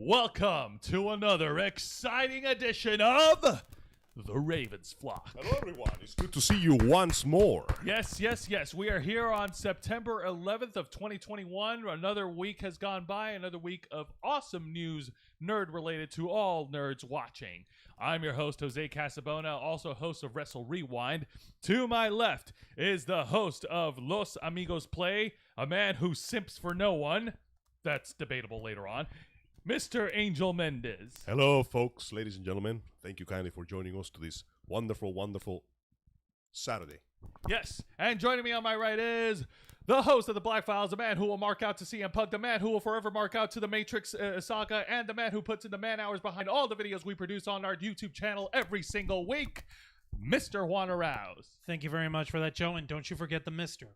Welcome to another exciting edition of The Ravens Flock. Hello, everyone. It's good to see you once more. Yes. We are here on September 11th of 2021. Another week has gone by. Another week of awesome news, nerd-related to all nerds watching. I'm your host, Jose Casabona, also host of Wrestle Rewind. To my left is the host of Los Amigos Play, a man who simps for no one. That's debatable later on. Mr. Angel Mendez. Hello, folks, ladies and gentlemen. Thank you kindly for joining us to this wonderful, wonderful Saturday. Yes, and joining me on my right is the host of the Black Files, the man who will mark out to CM Punk, the man who will forever mark out to the Matrix saga, and the man who puts in the man hours behind all the videos we produce on our YouTube channel every single week, Mr. Juan Arouse. Thank you very much for that, Joe, and don't you forget the mister.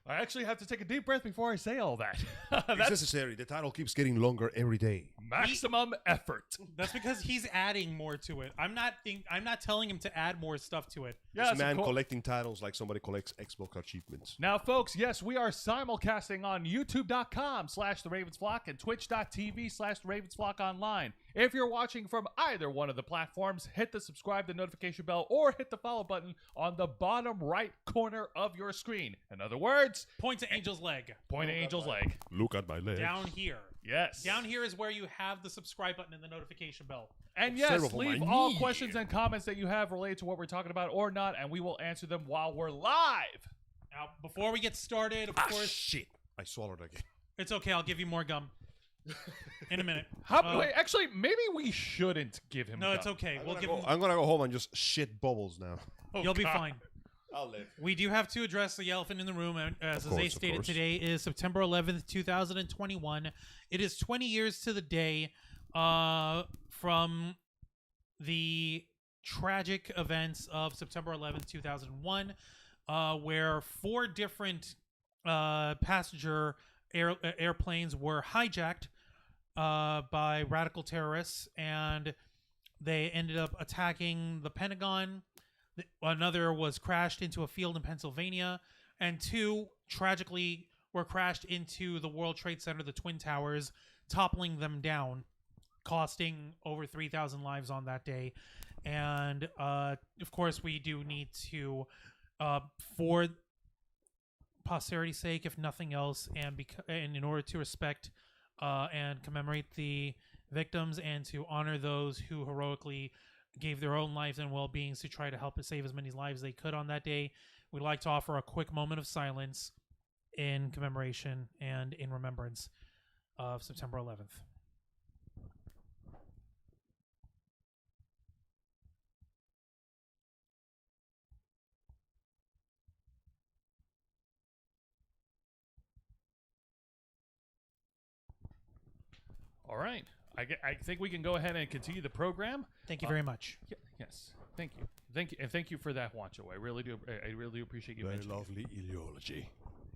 I actually have to take a deep breath before I say all that. It's That's necessary. The title keeps getting longer every day. maximum effort. That's because he's adding more to it. I'm not telling him to add more stuff to it. Yes, This man of course. collecting titles like somebody collects Xbox achievements. Now, folks, yes, we are simulcasting on youtube.com/theravensflock and twitch.tv/theravensflock online. If you're watching from either one of the platforms, hit the subscribe, the notification bell, or hit the follow button on the bottom right corner of your screen. In other words, Point to Angel's leg. point to Angel's leg. Look at my leg. Down here. Yes. Down here is where you have the subscribe button and the notification bell. And Observe yes, for leave my all knee. questions and comments that you have related to what we're talking about or not, and we will answer them while we're live. Now, before we get started, of course, Shit. I swallowed again. it's okay. I'll give you more gum in a minute. Wait, actually, maybe we shouldn't give him. No, it's gum. okay. We'll give I'm him. gonna go home and just shit bubbles now. You'll be God. fine. I'll live. We do have to address the elephant in the room. And as Of Jose course, of stated, course. today is September 11th, 2021. It is 20 years to the day from the tragic events of September 11th, 2001, where 4 different passenger airplanes were hijacked by radical terrorists, and they ended up attacking the Pentagon. Another was crashed into a field in Pennsylvania, and 2 tragically were crashed into the World Trade Center, the Twin Towers, toppling them down, costing over 3,000 lives on that day. And of course, we do need to, for posterity's sake, if nothing else, and in order to respect and commemorate the victims and to honor those who heroically gave their own lives and well-beings to try to help save as many lives as they could on that day, we'd like to offer a quick moment of silence in commemoration and in remembrance of September 11th. All right. I think we can go ahead and continue the program. Thank you very much. Yes. Thank you. And thank you for that, Juancho. I really do appreciate you Very mentioning it. lovely ideology.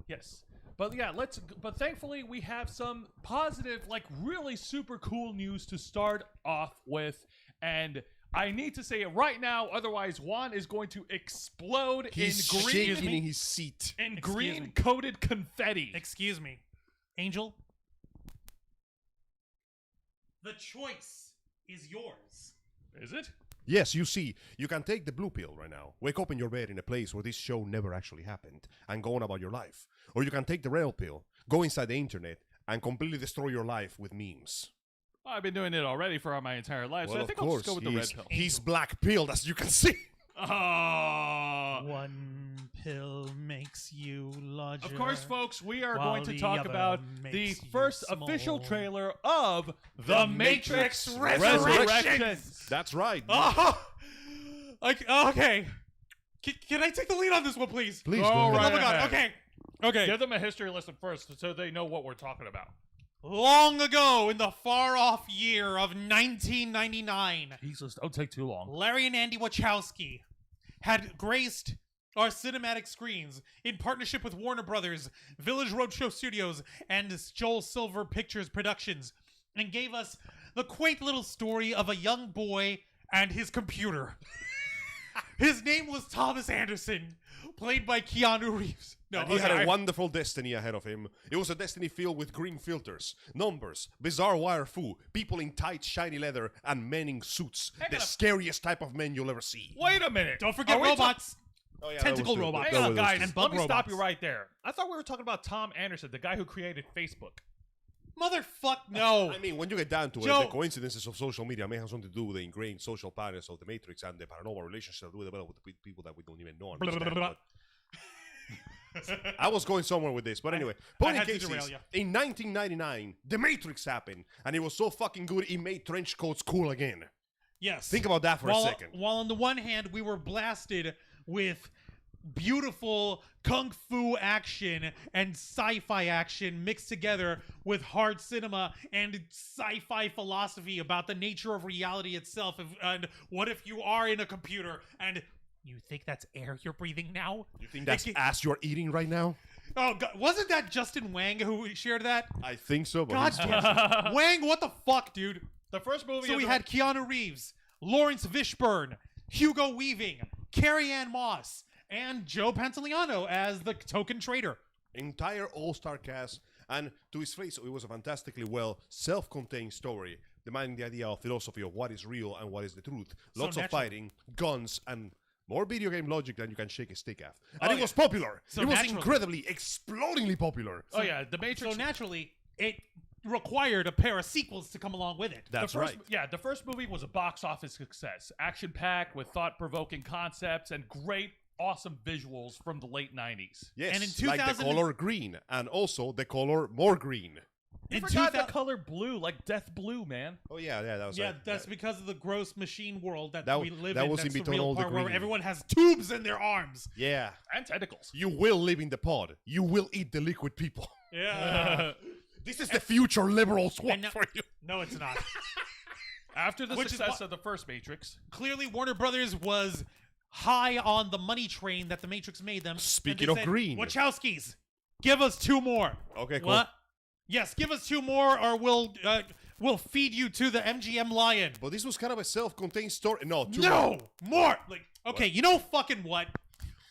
Yes. But yeah, but thankfully we have some positive, like really super cool news to start off with. And I need to say it right now, otherwise Juan is going to explode He's in shaking green in his seat. green coated confetti. Excuse me. Angel? The choice is yours. Is it? Yes, you see, you can take the blue pill right now, wake up in your bed in a place where this show never actually happened, and go on about your life. Or you can take the red pill, go inside the internet, and completely destroy your life with memes. I've been doing it already for my entire life, so Well, I of think I'll course, just go with the red pill. he's black pilled, as you can see. Oh. One pill makes you larger. Of course, folks, we are while going to the talk other about the makes you first official small. trailer of The Matrix Resurrections. Resurrections. That's right. Okay. Can I take the lead on this one, please? Please, All go right. ahead. Oh my god. Okay. Give them a history lesson first so they know what we're talking about. Long ago, in the far-off year of 1999, Jesus, don't take too long. Larry and Andy Wachowski had graced our cinematic screens in partnership with Warner Brothers, Village Roadshow Studios, and Joel Silver Pictures Productions, and gave us the quaint little story of a young boy and his computer. His name was Thomas Anderson, played by Keanu Reeves. No, And he had a wonderful destiny ahead of him. It was a destiny filled with green filters, numbers, bizarre wire foo, people in tight, shiny leather, and men in suits. The scariest type of men you'll ever see. Wait a minute. Don't forget robots. Oh, yeah, Tentacle that was robots. Hang on, that was guys. and Let bug me stop robots. you right there. I thought we were talking about Tom Anderson, the guy who created Facebook. Motherfuck, no. I mean, when you get down to Joe- it, the coincidences of social media may have something to do with the ingrained social patterns of the Matrix and the paranormal relationship with the people that we don't even know. and Blah, blah, understand, blah, blah. but- I was going somewhere with this, but anyway. I Point in had to cases, derail ya. in 1999, The Matrix happened, and it was so fucking good it made trench coats cool again. Yes. Think about that for a second. While on the one hand, we were blasted with beautiful kung fu action and sci-fi action mixed together with hard cinema and sci-fi philosophy about the nature of reality itself. And what if you are in a computer and you think that's air you're breathing now? You think that's It- ass you're eating right now? Oh, God, wasn't that Justin Wang who shared that? I think so, but God he's- damn it. Wang, what the fuck, dude? The first movie. So of we the- had Keanu Reeves, Lawrence Fishburne, Hugo Weaving, Carrie Ann Moss, and Joe Pantoliano as the token traitor. entire all-star cast, and to his face, it was a fantastically well self-contained story, demanding the idea of philosophy of what is real and what is the truth. So Lots of naturally. fighting, guns, and more video game logic than you can shake a stick at. And Oh, it yeah. was popular. So it was naturally. incredibly, explodingly popular. Oh yeah, the Matrix. So naturally, it required a pair of sequels to come along with it. That's the first, right. Yeah, the first movie was a box office success, action-packed with thought-provoking concepts and great, awesome visuals from the late '90s. Yes, And in like the 2000 color green, and also the color more green. You In forgot 2000 the color blue, like death blue, man. Oh yeah, that was Yeah, right. that's because of the gross machine world that, That- we live that in. was in That's the between real all the part where green. everyone has tubes in their arms. Yeah. And tentacles. You will live in the pod. You will eat the liquid people. Yeah. This is the future liberals want And now- for you. No, it's not. After the Which is success why- of the first Matrix, Clearly, Warner Brothers was high on the money train that the Matrix made them. and Speaking they of said, green. Wachowskis, give us two more. Okay, cool. What? Yes, give us two more, or we'll feed you to the MGM lion. But this was kind of a self-contained story. No, two No, more. Like, okay, you know fucking what?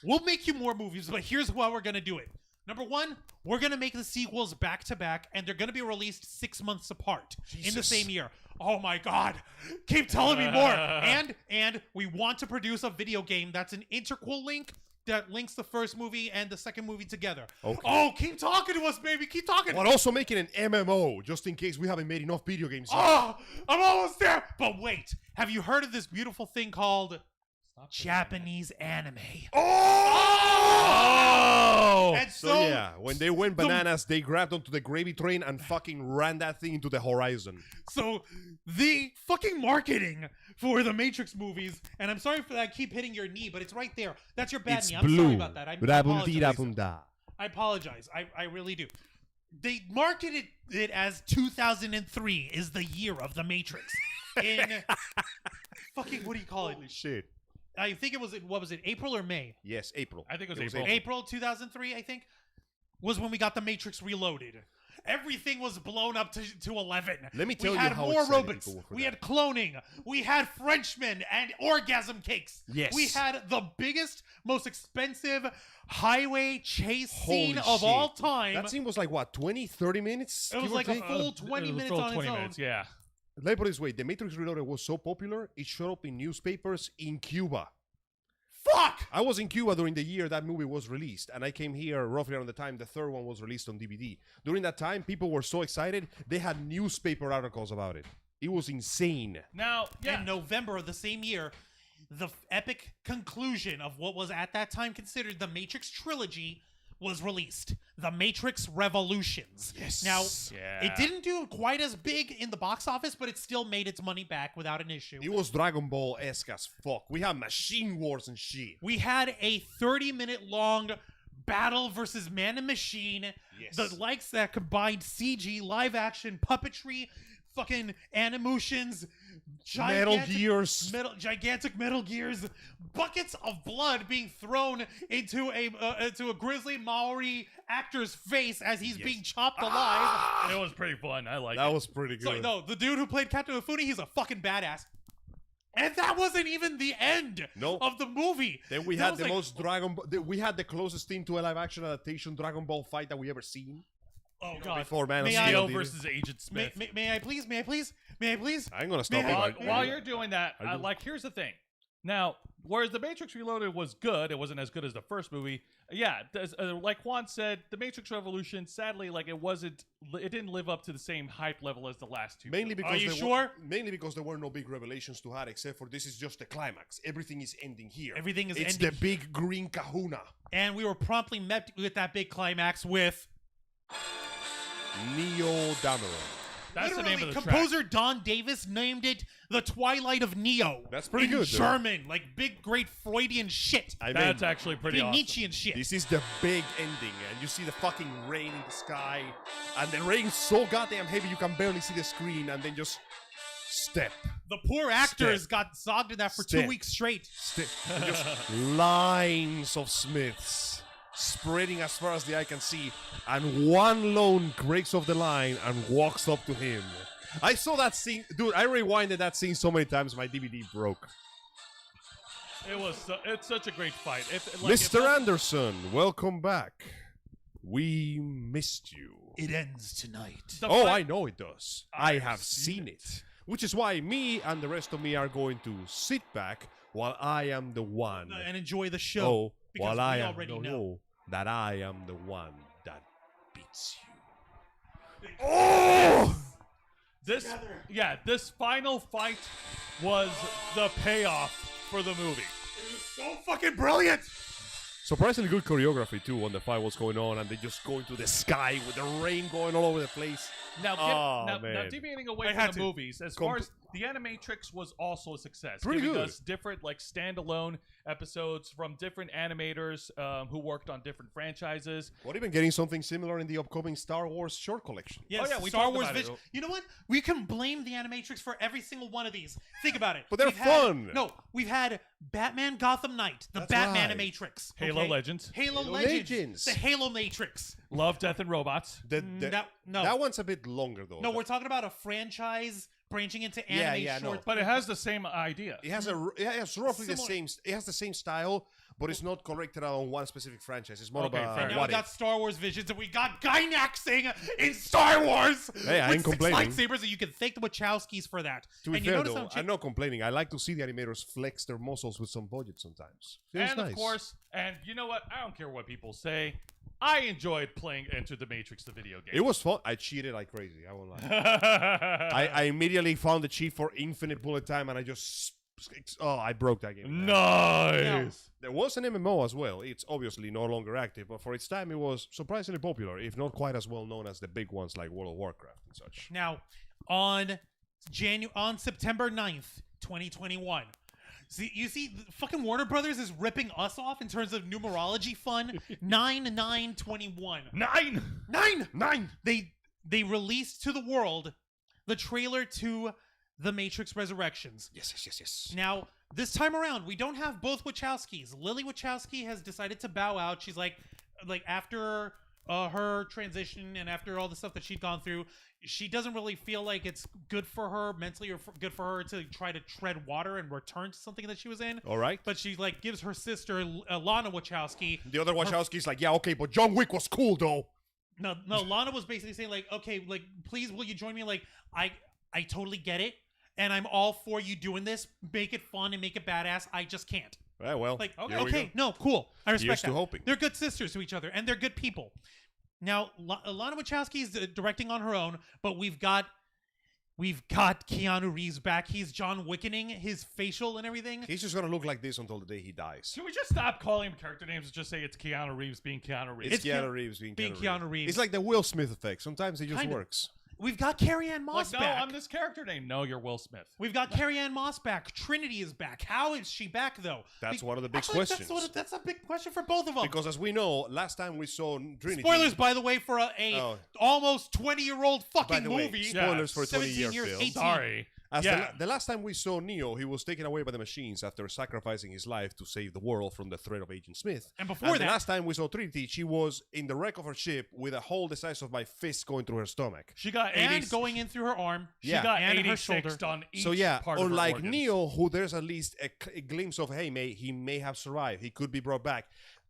We'll make you more movies, but here's how we're gonna do it. Number one, we're gonna make the sequels back to back, and they're gonna be released 6 months apart in the Jesus. same year. Oh my god! Keep telling me more. And we want to produce a video game that's an integral link that links the first movie and the second movie together. Okay. Oh, keep talking to us, baby. Keep talking. But also making an MMO, just in case we haven't made enough video games yet. Oh, I'm almost there. But wait, have you heard of this beautiful thing called Japanese anime? Oh! And So yeah, when they went bananas, they grabbed onto the gravy train and fucking ran that thing into the horizon. So the fucking marketing for the Matrix movies, and I'm sorry for that. I keep hitting your knee, but it's right there. That's your bad It's knee. I'm sorry about that. I apologize. I apologize. I really do. They marketed it as 2003 is the year of the Matrix. In fucking, what do you call it? Holy shit. I think it was, what was it, April or May? Yes, April. I think it was April. April 2003, I think, was when we got the Matrix Reloaded. Everything was blown up to 11. Let me tell we you had how more excited robots. people were for We that. had cloning. We had Frenchmen and orgasm cakes. Yes. We had the biggest, most expensive highway chase scene Holy of all shit. time. That scene was like, what, 20, 30 minutes? It was give or like a take? full 20 It was minutes full on 20 its own. minutes, yeah. Let me put it this way. The Matrix Reloaded was so popular, it showed up in newspapers in Cuba. Fuck! I was in Cuba during the year that movie was released, and I came here roughly around the time the third one was released on DVD. During that time, people were so excited, they had newspaper articles about it. It was insane. Now, yeah, In November of the same year, the epic conclusion of what was at that time considered the Matrix trilogy was released. The Matrix Revolutions. Yes. Now, Yeah. it didn't do quite as big in the box office, but it still made its money back without an issue. It was Dragon Ball-esque as fuck. We had machine wars and shit. We had a 30-minute long battle versus man and machine. Yes. The likes that combined CG, live action, puppetry, fucking animations, Metal Gears. gigantic Metal Gears, buckets of blood being thrown into a grizzly Maori actor's face as he's being chopped alive. it was pretty fun. I like That it. was pretty good. So, no, the dude who played Captain Mifune, he's a fucking badass. And that wasn't even the end No. of the movie. Then we That had was the like- most we had the closest thing to a live action adaptation Dragon Ball fight that we ever seen. Oh god. Before Man of May I- Steel Neo did it. versus Agent Smith. May I please? May I please? May I please? I'm gonna stop May you. I- right While now. you're doing that, Are you- like, here's the thing. Now, whereas The Matrix Reloaded was good, it wasn't as good as the first movie. Yeah, like Juan said, The Matrix Revolution, sadly, like it didn't live up to the same hype level as the last two. Mainly because you there sure? mainly because there were no big revelations to have, except for this is just the climax. Everything is ending here. Everything is it's ending. the big green kahuna. And we were promptly met with that big climax with Neo Dameron. That's the literally name of the composer Don Davis named it The Twilight of Neo. That's pretty in good, though. German, like big, great Freudian shit. I That's mean, actually pretty Big awesome. Nietzschean shit. this is the big ending, and you see the fucking rain in the sky, and the rain's so goddamn heavy you can barely see the screen, and then just step. The poor actors Step. got sogged in that for Step. 2 weeks straight. And just lines of Smiths spreading as far as the eye can see, and one lone breaks off the line and walks up to him. I saw that scene, dude. I rewinded that scene so many times my DVD broke. It's such a great fight. Mr. Anderson, welcome back. We missed you. It ends tonight. Oh, I know it does. I have seen it. Which is why me and the rest of me are going to sit back while I am the one. And enjoy the show. Oh, because while we I am already know. that I am the one that beats you. Oh! This final fight was the payoff for the movie. It was so fucking brilliant. Surprisingly good choreography too when the fight was going on, and they just go into the sky with the rain going all over the place. Now, Oh, now man. deviating away I from had the to. movies, as far as the Animatrix was also a success, Pretty giving good. us different like standalone episodes from different animators who worked on different franchises. Or even getting something similar in the upcoming Star Wars short collection. Yes, yeah, we Star talked Wars about it. Vision. You know what? We can blame the Animatrix for every single one of these. Think about it. But they're We've had- fun. we've had Batman Gotham Knight, the That's Batman right. Animatrix. Halo okay? Legends. Halo Halo Legends. Legends. The Halo Matrix. Love, Death, and Robots. No. That one's a bit longer though. No, we're talking about a franchise branching into anime yeah, no. short. But it has the same idea. It has it has roughly the Similar. same. It has the same style, but it's not corrected on one specific franchise. It's more Okay, of fair a Now what we got if. Star Wars Visions, and we got Gynaxing in Star Wars. Hey, I with ain't 6 complaining. lightsabers, and you can thank the Wachowskis for that. To be and fair you notice though, how I'm not complaining. I like to see the animators flex their muscles with some budget sometimes. Feels And nice. of course, and you know what? I don't care what people say. I enjoyed playing Enter the Matrix, the video game. It was fun. I cheated like crazy. I won't lie. I I immediately found the cheat for infinite bullet time, and I just I broke that game. Nice. There was an MMO as well. It's obviously no longer active, but for its time, it was surprisingly popular, if not quite as well known as the big ones like World of Warcraft and such. Now, on September 9th, 2021. See, you see, fucking Warner Brothers is ripping us off in terms of numerology fun. 9/9/21. 9. 9. They released to the world the trailer to The Matrix Resurrections. Yes. Now, this time around, we don't have both Wachowskis. Lily Wachowski has decided to bow out. She's like after her transition and after all the stuff that she'd gone through, she doesn't really feel like it's good for her mentally or good for her to try to tread water and return to something that she was in. All right. But she like gives her sister Lana Wachowski. The other Wachowski's like, yeah, okay, but John Wick was cool though. No, Lana was basically saying like, okay, like please, will you join me? Like, I totally get it, and I'm all for you doing this. Make it fun and make it badass. I just can't. Yeah, well, Like, here we okay, go. no, cool. I respect Here's that. to hoping. They're good sisters to each other, and they're good people. Now, Lana Wachowski is directing on her own, but we've got Keanu Reeves back. He's John Wickening, his facial and everything. He's just gonna look like this until the day he dies. Should we just stop calling him character names and just say it's Keanu Reeves being Keanu Reeves? It's Keanu Reeves being Keanu Reeves. It's like the Will Smith effect. Sometimes it just Kind of. works. We've got Carrie Ann like, Moss no, back. I'm this character name. No, you're Will Smith. We've got Carrie Ann Moss back. Trinity is back. How is she back, though? That's one of the big Actually, questions. That's a big question for both of them. Because as we know, last time we saw Trinity. Spoilers, by the way, for a Oh. almost 20-year-old By fucking the way, movie. spoilers for a 17 20-year years, film. 18. Sorry. The last time we saw Neo, he was taken away by the machines after sacrificing his life to save the world from the threat of Agent Smith. And before that, the last time we saw Trinity, she was in the wreck of her ship with a hole the size of my fist going through her stomach. She got 80, and going in through her arm. She got and her 86 shoulder. on each So yeah, part of her unlike organs. Neo, who there's at least a glimpse of, hey, he may have survived. He could be brought back.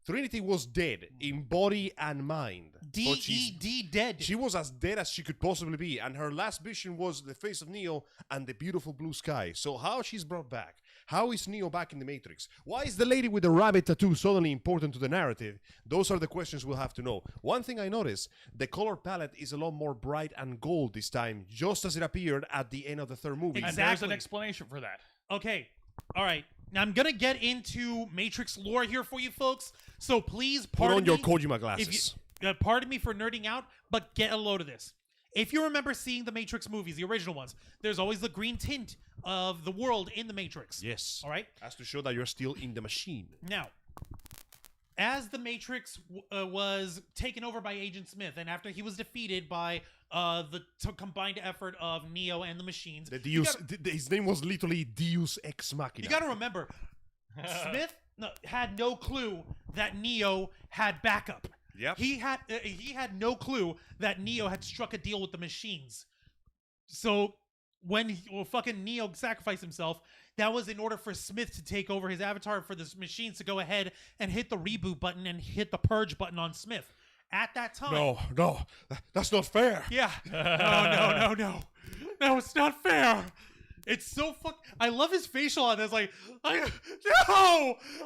Trinity was dead in body and mind. D-E-D dead. She was as dead as she could possibly be, and her last vision was the face of Neo and the beautiful blue sky. So how she's brought back? How is Neo back in the Matrix? Why is the lady with the rabbit tattoo suddenly important to the narrative? Those are the questions we'll have to know. One thing I noticed, the color palette is a lot more bright and gold this time, just as it appeared at the end of the third movie. And there's an explanation for that. Okay. All right. Now I'm going to get into Matrix lore here for you folks. So please Put pardon on your me Kojima glasses. pardon me for nerding out, but get a load of this. If you remember seeing the Matrix movies, the original ones, there's always the green tint of the world in the Matrix. Yes. All right? As to show that you're still in the machine. Now, as the Matrix was taken over by Agent Smith, and after he was defeated by the combined effort of Neo and the machines, His name was literally Deus Ex Machina. you got to remember, Smith had no clue that Neo had backup. Yep. He had no clue that Neo had struck a deal with the machines. So when fucking Neo sacrificed himself, that was in order for Smith to take over his avatar, for the machines to go ahead and hit the reboot button and hit the purge button on Smith. At that time. No, that's not fair. Yeah. No, it's not fair. It's so I love his facial on this. Like, I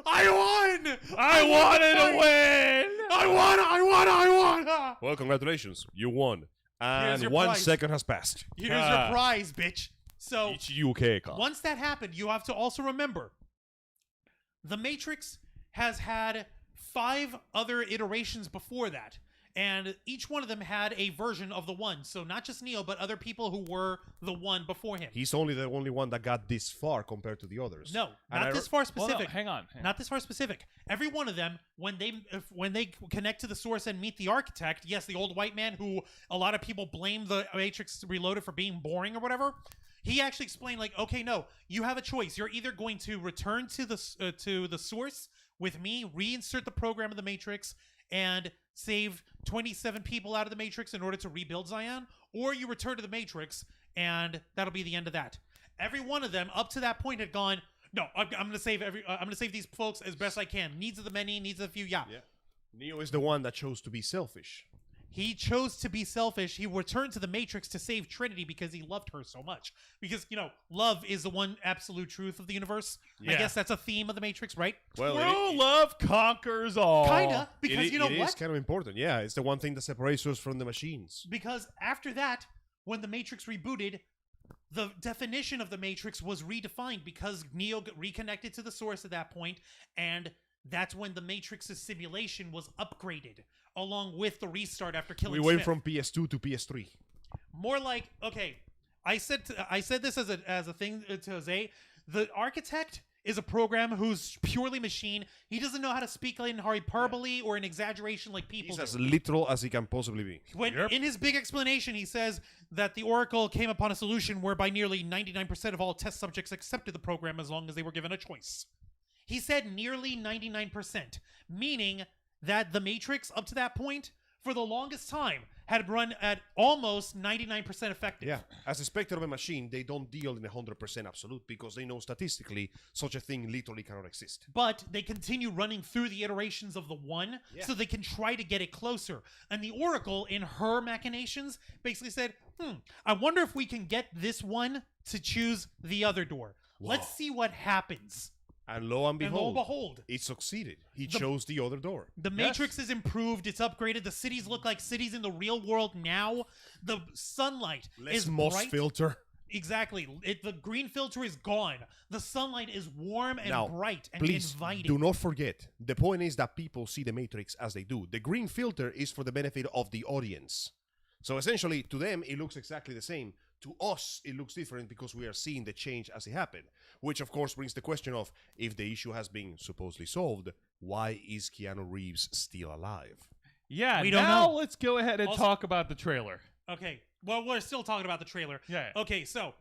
won. I wanted to win. I won. Well, congratulations. You won. Here's And your 1 prize. second has passed. Here's your prize, bitch. So Ichi-UK-ka. once that happened, you have to also remember, the Matrix has had 5 other iterations before that. And each one of them had a version of the one. So not just Neo, but other people who were the one before him. He's only the only one that got this far compared to the others. No, And not this far specific. Hang on. Not this far specific. Every one of them, when they connect to the source and meet the architect, yes, the old white man who a lot of people blame the Matrix Reloaded for being boring or whatever, he actually explained, like, okay, no, you have a choice. You're either going to return to the source with me, reinsert the program of the Matrix, and save 27 people out of the Matrix in order to rebuild Zion, or you return to the Matrix, and that'll be the end of that. Every one of them up to that point had gone, no, I'm gonna save I'm gonna save these folks as best I can. Needs of the many, needs of the few. Yeah. Neo is the one that chose to be selfish. He chose to be selfish. He returned to the Matrix to save Trinity because he loved her so much. Because, love is the one absolute truth of the universe. I Yeah. guess that's a theme of the Matrix, right? Well, True love conquers all. Kinda. Because it is kind of important. Yeah, it's the one thing that separates us from the machines. Because after that, when the Matrix rebooted, the definition of the Matrix was redefined because Neo got reconnected to the source at that point, and that's when the Matrix's simulation was upgraded, along with the restart after killing We went Smith. from PS2 to PS3. More like, okay, I said this as a thing to Jose. The architect is a program who's purely machine. He doesn't know how to speak in hyperbole or in exaggeration like people He's do. as literal as he can possibly be. When in his big explanation, he says that the Oracle came upon a solution whereby nearly 99% of all test subjects accepted the program as long as they were given a choice. He said nearly 99%, meaning that the Matrix, up to that point, for the longest time, had run at almost 99% effective. Yeah, as a specter of a machine, they don't deal in 100% absolute because they know statistically such a thing literally cannot exist. But they continue running through the iterations of the one so they can try to get it closer. And the Oracle, in her machinations, basically said, I wonder if we can get this one to choose the other door. Let's see what happens. And lo and behold, behold, it succeed. He chose the other door. The Matrix is improved. It's upgraded. The cities look like cities in the real world now. The sunlight is moss bright. filter. Exactly. The green filter is gone. The sunlight is warm and Now, bright and please, inviting. do not forget, the point is that people see the Matrix as they do. The green filter is for the benefit of the audience. So essentially, to them, it looks exactly the same. To us, it looks different because we are seeing the change as it happened. Which, of course, brings the question of, if the issue has been supposedly solved, why is Keanu Reeves still alive? Yeah, We don't now know. let's go ahead and Also- talk about the trailer. Okay. Well, we're still talking about the trailer. Yeah. Okay, so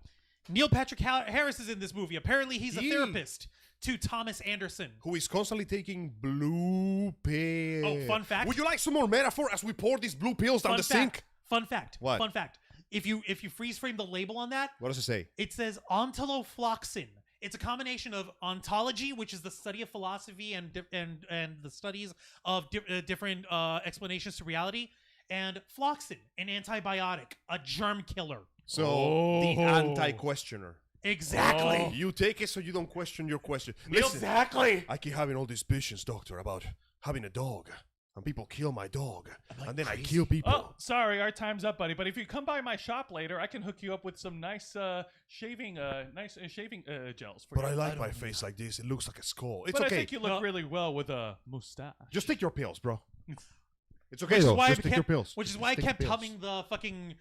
Neil Patrick Harris is in this movie. Apparently, he's a Yeah. therapist to Thomas Anderson. Who is constantly taking blue pills. Oh, fun fact. Would you like some more metaphor as we pour these blue pills down the sink? Fun fact. What? Fun fact. If you freeze frame the label on that, What does it say? it says ontolofloxin. It's a combination of ontology, which is the study of philosophy and the studies of different explanations to reality, and floxin, an antibiotic, a germ killer. So, the anti-questioner. Exactly. You take it so you don't question your question. Neil- Listen, Exactly. I keep having all these visions, doctor, about having a dog. And people kill my dog. like And then crazy. I kill people. Oh, sorry, our time's up, buddy. But if you come by my shop later, I can hook you up with some nice shaving gels for But you. I like my face like this. It looks like a skull. It's But okay. I think you look really well with a mustache. Just take your pills, bro. It's okay Which is though. why Just I take your kept, pills. which is Just why I take your kept pills. humming the fucking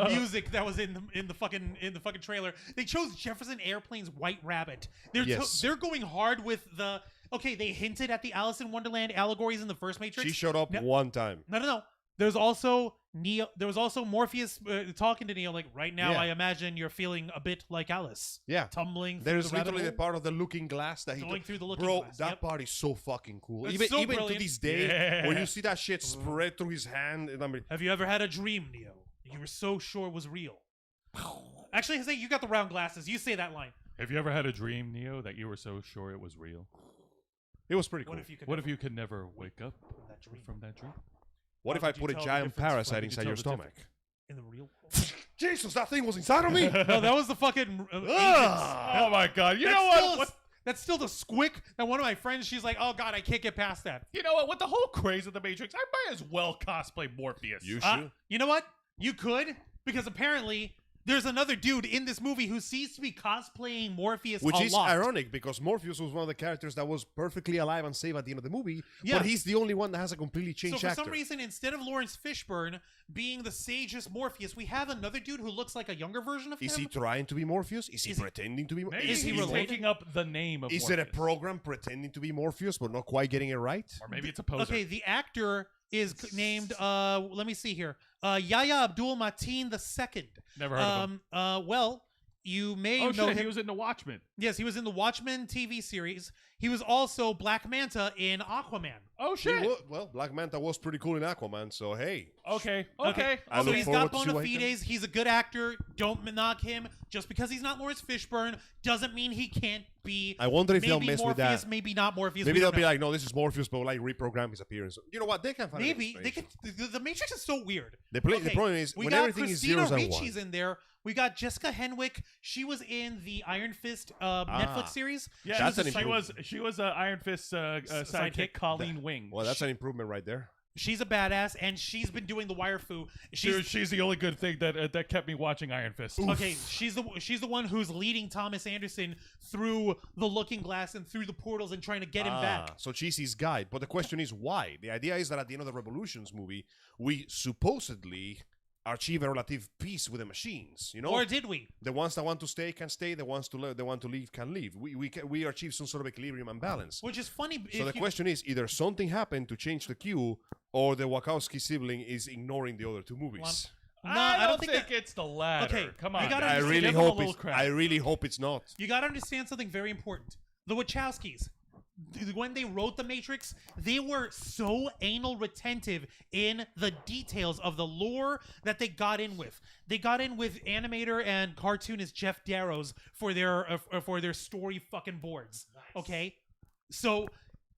music that was in the fucking trailer. They chose Jefferson Airplane's White Rabbit. Yes. They're going hard with the. Okay, they hinted at the Alice in Wonderland allegories in the first Matrix. She showed up No- one time. No. There's also Neo. There was also Morpheus talking to Neo like, right now, Yeah. I imagine you're feeling a bit like Alice, Yeah. tumbling. There's through the literally the rabbit hole. part of the looking glass that he Going through the looking bro, glass, that yep. part is so fucking cool. That's Even so to brilliant. this day, Yeah. when you see that shit spread through his hand, and I mean, Have you ever had a dream, Neo? You were so sure it was real. Actually, Jose, you got the round glasses. You say that line. Have you ever had a dream, Neo, that you were so sure it was real? it was pretty cool. What if you could? What never if you could never wake up from that dream from that dream? What How if I could you put a tell the giant difference? How parasite could you inside tell your the stomach? in the real world? Jesus, that thing was inside of me. No, that was the fucking Oh my God! You know what? That's still the squick. And one of my friends, she's like, "Oh God, I can't get past that." You know what? With the whole craze of the Matrix, I might as well cosplay Morpheus. You should. You know what? You could, because apparently there's another dude in this movie who seems to be cosplaying Morpheus Which a is lot. ironic because Morpheus was one of the characters that was perfectly alive and safe at the end of the movie, Yeah. but he's the only one that has a completely So changed for actor. some reason, instead of Lawrence Fishburne being the sagest Morpheus, we have another dude who looks like a younger version of Is him. he trying to be Morpheus? Is he Is he- pretending to be Maybe Is he he's related? taking up the name of Is it a Morpheus. program pretending to be Morpheus but not quite getting it right? Or maybe it's a poser. Okay, the actor is named. Let me see here. Yahya Abdul Mateen II. Never heard of him. Well, you may Oh know shit! him. He was in The Watchmen. Yes, he was in the Watchmen TV series. He was also Black Manta in Aquaman. Oh He shit! well, Black Manta was pretty cool in Aquaman, so hey. Okay. I So look he's forward got to see bona what he can- fides. He's a good actor. Don't knock him. Just because he's not Lawrence Fishburne doesn't mean he can't be. I wonder if maybe they'll mess with Morpheus, that. maybe not Morpheus. Maybe we they'll don't be know. like, no, this is Morpheus, but like reprogram his appearance. You know what? They can find an Maybe they could. explanation. The Matrix is so weird. The Okay, problem is we when got everything is Christina zeros and Ricci's one. in there. We got Jessica Henwick. She was in the Iron Fist Netflix series. Yeah, That's an she was Iron Fist's sidekick, sidekick. Colleen Wing. Well, that's an improvement right there. She's a badass, and she's been doing the wire fu. She's the only good thing that kept me watching Iron Fist. Okay, she's the one who's leading Thomas Anderson through the Looking Glass and through the portals and trying to get him back. So she's his guide. But the question is why? The idea is that at the end of the Revolutions movie, we supposedly achieve a relative peace with the machines. You know, Or did we? the ones that want to stay can stay. The ones to the want to leave can leave. We achieve some sort of equilibrium and balance. Which is funny. So the question is either something happened to change the queue, or the Wachowski sibling is ignoring the other two movies. No, I don't think that- it's the latter. Okay, Come you on. gotta guys. I understand- really Give them a hope little it's. credit. I really hope it's not. You got to understand something very important. The Wachowskis, when they wrote The Matrix, they were so anal retentive in the details of the lore that they got in with. They got in with animator and cartoonist Jeff Darrows for their story fucking boards. Okay, so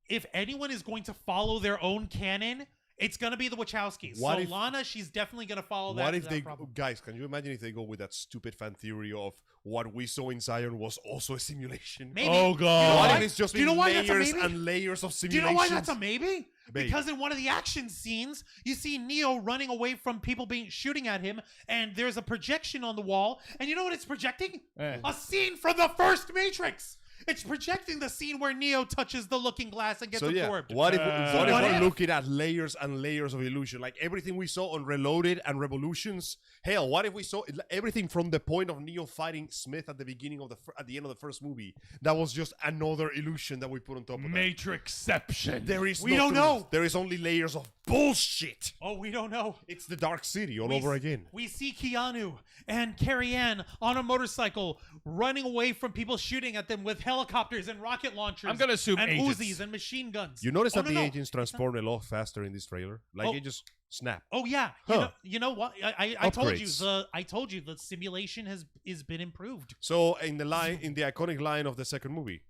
if anyone is going to follow their own canon, it's gonna be the Wachowskis. What So if- Lana, she's definitely gonna follow that. What if that they, problem. guys? Can you imagine if they go with that stupid fan theory of what we saw in Zion was also a simulation? Maybe. Oh, God. What why? if it's just Do you know been why that's a layers maybe? and layers of Do you simulations? know why that's a maybe? Maybe. Because in one of the action scenes, you see Neo running away from people shooting at him, and there's a projection on the wall. And you know what it's projecting? Eh. A scene from the first Matrix. It's projecting the scene where Neo touches the Looking Glass and gets So yeah, absorbed. what if What we're if? looking at layers and layers of illusion, like everything we saw on Reloaded and Revolutions? Hell, what if we saw everything from the point of Neo fighting Smith at the beginning of at the end of the first movie? That was just another illusion that we put on top of that. Matrixception. There is We no don't truth. know. There is only layers of bullshit. Oh, we don't know. It's the Dark City all We over s- again. We see Keanu and Carrie Ann on a motorcycle running away from people shooting at them with helicopters and rocket launchers. I'm gonna assume and agents. Uzis and machine guns. You notice Oh, that no, the no. agents transform a lot faster in this trailer? Like, Oh. it just snap. Oh yeah, Huh. you know what? I told you Upgrades. I told you the simulation has been improved. So, in the iconic line of the second movie,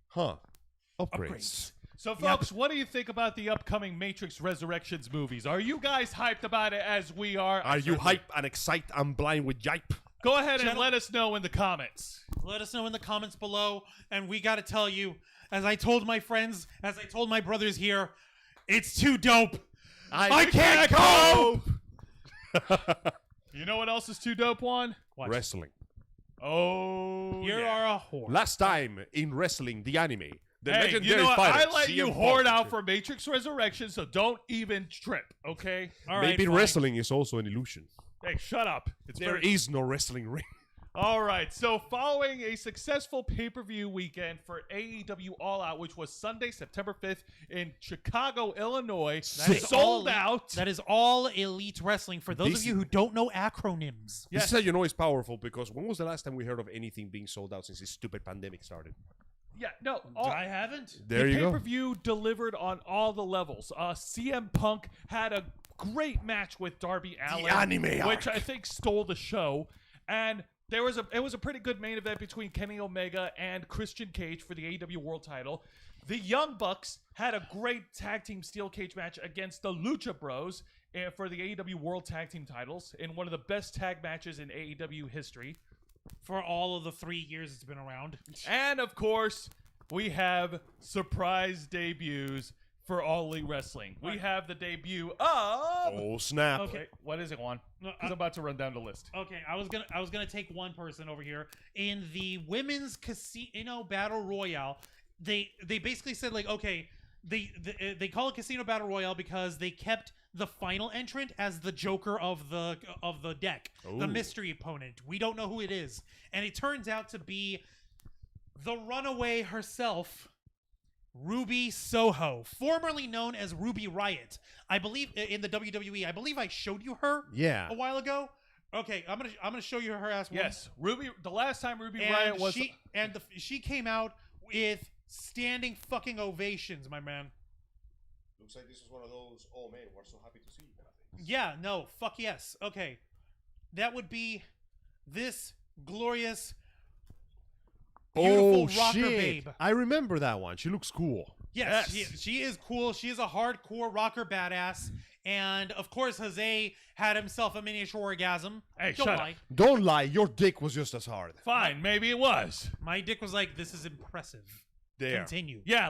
upgrades. So, folks, what do you think about the upcoming Matrix Resurrections movies? Are you guys hyped about it as we are? Are you hype and excite and blind with yipe? Go ahead and Gentle- let us know in the comments. Let us know in the comments below, and we got to tell you, as I told my friends, as I told my brothers here, it's too dope. I can't cope. You know what else is too dope, Juan? Watch. Wrestling. Oh, Here yeah. are a whore. Last time in wrestling, the anime, the Hey, legendary you know what? fighter. I let you CM hoard Punk. out for Matrix Resurrection, so don't even trip, okay? All right, Maybe fine. wrestling is also an illusion. Hey, shut up. It's There very is no wrestling ring. All right, so following a successful pay-per-view weekend for AEW All Out, which was Sunday, September 5th in Chicago, Illinois, Sick. sold out. That is all elite wrestling. For those This- of you who don't know acronyms, Yes. This is how you know it's powerful, because when was the last time we heard of anything being sold out since this stupid pandemic started? Yeah, no, all, I haven't. There the you go. pay-per-view delivered on all the levels. CM Punk had a great match with Darby Allin, anime which arc. I think stole the show, and it was a pretty good main event between Kenny Omega and Christian Cage for the AEW World Title. The Young Bucks had a great tag team steel cage match against the Lucha Bros for the AEW World Tag Team titles in one of the best tag matches in AEW history. For all of the 3 years it's been around. And of course, we have surprise debuts for All Elite Wrestling. We have the debut of. Oh, snap. Okay. Wait, what is it, Juan? No, I'm about to run down the list. Okay, I was gonna take one person over here in the women's casino battle royale. They basically said like, okay, they call it casino battle royale because they kept the final entrant as the Joker of the deck, the Ooh. mystery opponent. We don't know who it is, and it turns out to be the Runaway herself. Ruby Soho, formerly known as Ruby Riott. I believe in the WWE. I believe I showed you her Yeah. a while ago. Okay, I'm gonna show you her ass. Yes, Ruby. The last time Ruby and Riott was. she came out with standing fucking ovations, my man. Looks like this was one of those, oh man, we're so happy to see you kind of things. Yeah, no, fuck yes. Okay, that would be this glorious, beautiful rocker babe. I remember that one. She looks cool. Yes, Yes. she is cool. She is a hardcore rocker badass. And of course, Jose had himself a miniature orgasm. Hey, Don't shut lie. up. Don't lie, your dick was just as hard. Fine, maybe it was. My dick was like, "This is impressive." There. Continue. Yeah,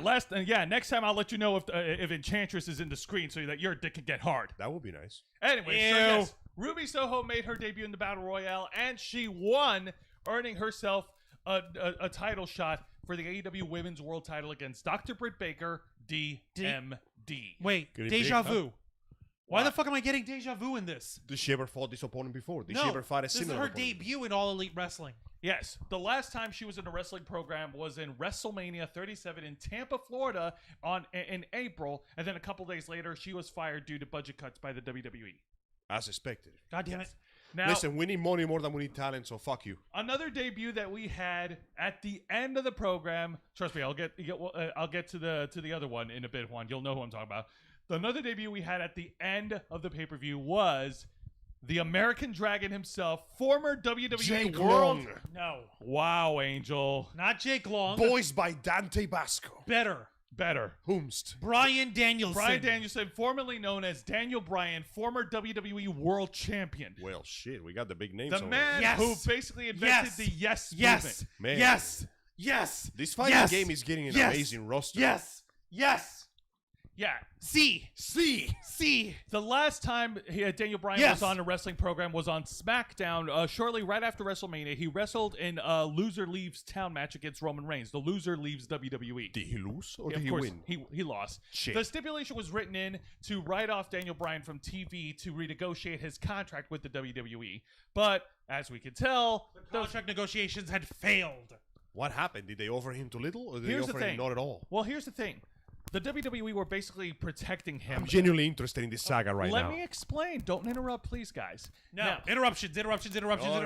next time I'll let you know if Enchantress is in the screen so that your dick can get hard. That would be nice. Anyway, so Ew. yes, Ruby Soho made her debut in the Battle Royale, and she won, earning herself a title shot for the AEW Women's World Title against Dr. Britt Baker, DMD. Wait, Getting deja big, vu. Why What? the fuck am I getting deja vu in this? Did she ever fought this opponent before? Did No, she ever fight a this is similar her opponent? debut in All Elite Wrestling. Yes, the last time she was in a wrestling program was in WrestleMania 37 in Tampa, Florida, in April, and then a couple days later, she was fired due to budget cuts by the WWE. As expected. God damn it. Now, Listen, we need money more than we need talent, so fuck you. another debut that we had at the end of the program. Trust me, I'll get to the other one in a bit, Juan. You'll know who I'm talking about. Another debut we had at the end of the pay-per-view was the American Dragon himself, former WWE Jake World. Long. No, Wow, Angel. not Jake Long. Boys by Dante Basco. Better. Better. Whomst. Brian Danielson. Brian Danielson, formerly known as Daniel Bryan, former WWE World Champion. Well, shit, we got the big names The over man Yes. who basically invented Yes. the Yes Yes. movement. Man. Yes. Yes. This fighting Yes. game is getting an Yes. amazing roster. Yes. Yes. Yeah. C. See. C. The last time Daniel Bryan Yes. was on a wrestling program was on SmackDown. Shortly right after WrestleMania, he wrestled in a Loser Leaves Town match against Roman Reigns. The loser leaves WWE. Did he lose or Yeah, did of he course, win? he lost. Shit. The stipulation was written in to write off Daniel Bryan from TV to renegotiate his contract with the WWE. But as we could tell, those Contract negotiations had failed. What happened? Did they offer him too little or did Here's they the offer him thing. not at all? Well, here's the thing. the WWE were basically protecting him. I'm genuinely interested in this saga right now. Let me explain. Don't interrupt, please, guys. No. Now, Interruptions. No, no, keep going.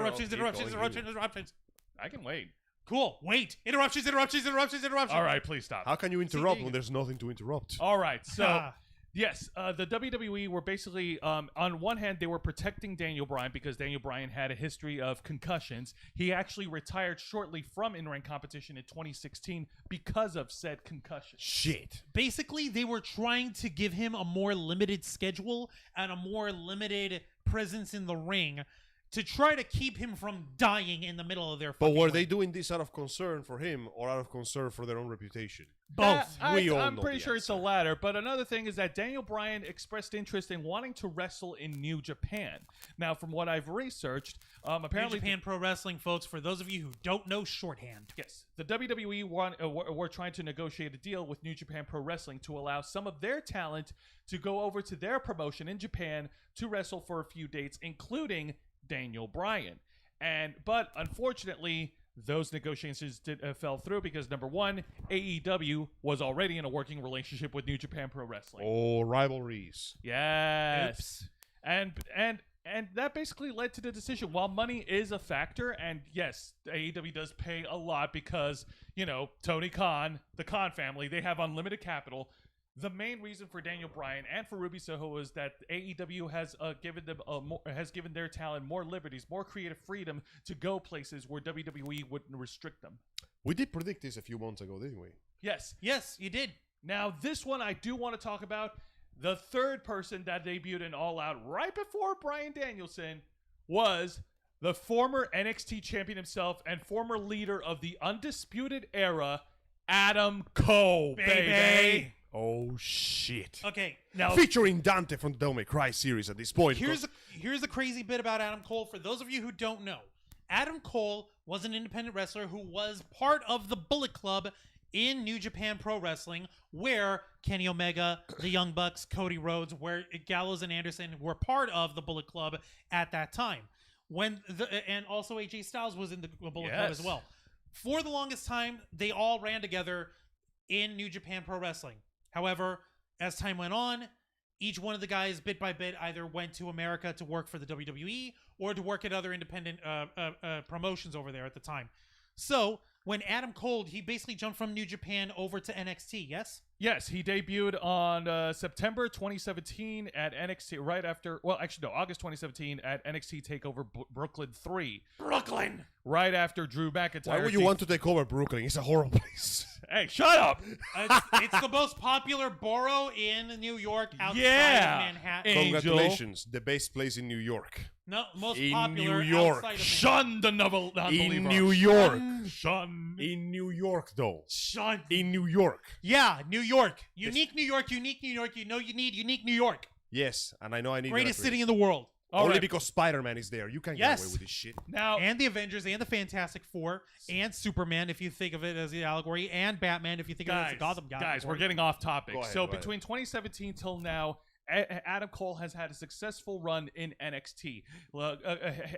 Interruptions. I can wait. Cool. Wait. Interruptions. All right, please stop. How can you interrupt when there's nothing to interrupt? All right, so yes, the WWE were basically, on one hand, they were protecting Daniel Bryan because Daniel Bryan had a history of concussions. He actually retired shortly from in-ring competition in 2016 because of said concussions. Shit. Basically, they were trying to give him a more limited schedule and a more limited presence in the ring to try to keep him from dying in the middle of their But fucking were ring. they doing this out of concern for him or out of concern for their own reputation? Both. I'm pretty sure it's the latter. But another thing is that Daniel Bryan expressed interest in wanting to wrestle in New Japan. Now, from what I've researched, apparently New Japan Pro Wrestling, folks, for those of you who don't know shorthand. yes, the WWE were trying to negotiate a deal with New Japan Pro Wrestling to allow some of their talent to go over to their promotion in Japan to wrestle for a few dates, including Daniel Bryan. But unfortunately, those negotiations fell through because number one, AEW was already in a working relationship with New Japan Pro Wrestling. Oh, rivalries. Yes. Oops. And that basically led to the decision. While money is a factor, and yes, AEW does pay a lot because, Tony Khan, the Khan family, they have unlimited capital. The main reason for Daniel Bryan and for Ruby Soho is that AEW has given their talent more liberties, more creative freedom to go places where WWE wouldn't restrict them. We did predict this a few months ago, didn't we? Yes. Yes, you did. Now, this one I do want to talk about. The third person that debuted in All Out right before Bryan Danielson was the former NXT champion himself and former leader of the Undisputed Era, Adam Cole, baby. Oh, shit. Okay, Now, Featuring Dante from the Devil May Cry series at this point. here's the crazy bit about Adam Cole. For those of you who don't know, Adam Cole was an independent wrestler who was part of the Bullet Club in New Japan Pro Wrestling, where Kenny Omega, the Young Bucks, Cody Rhodes, where Gallows and Anderson were part of the Bullet Club at that time. And also AJ Styles was in the Bullet Club as well. For the longest time, they all ran together in New Japan Pro Wrestling. However, as time went on, each one of the guys, bit by bit, either went to America to work for the WWE or to work at other independent promotions over there at the time. So, when Adam Cole, he basically jumped from New Japan over to NXT, yes? yes, he debuted on September 2017 at NXT, right after, August 2017 at NXT TakeOver Brooklyn 3. Brooklyn! Right after Drew McIntyre. Why would you want to take over Brooklyn? It's a horrible place. Hey, shut up! It's the most popular borough in New York outside Yeah. of Manhattan. Angel. Congratulations. The best place in New York. No, most In popular New York. outside of Shun the non-believer. In New York. Shun. In New York, though. Shut. In New York. Yeah, New York. Unique New York, unique New York. You know you need unique New York. Yes, and I know I need Greatest that city in the world. All Only right. because Spider-Man is there. You can't Yes. get away with this shit. Now, And the Avengers and the Fantastic Four and Superman, if you think of it as the allegory, and Batman, if you think of it as the Gotham guy. guys, we're getting off topic. Go ahead, So go ahead. between 2017 till now, Adam Cole has had a successful run in NXT,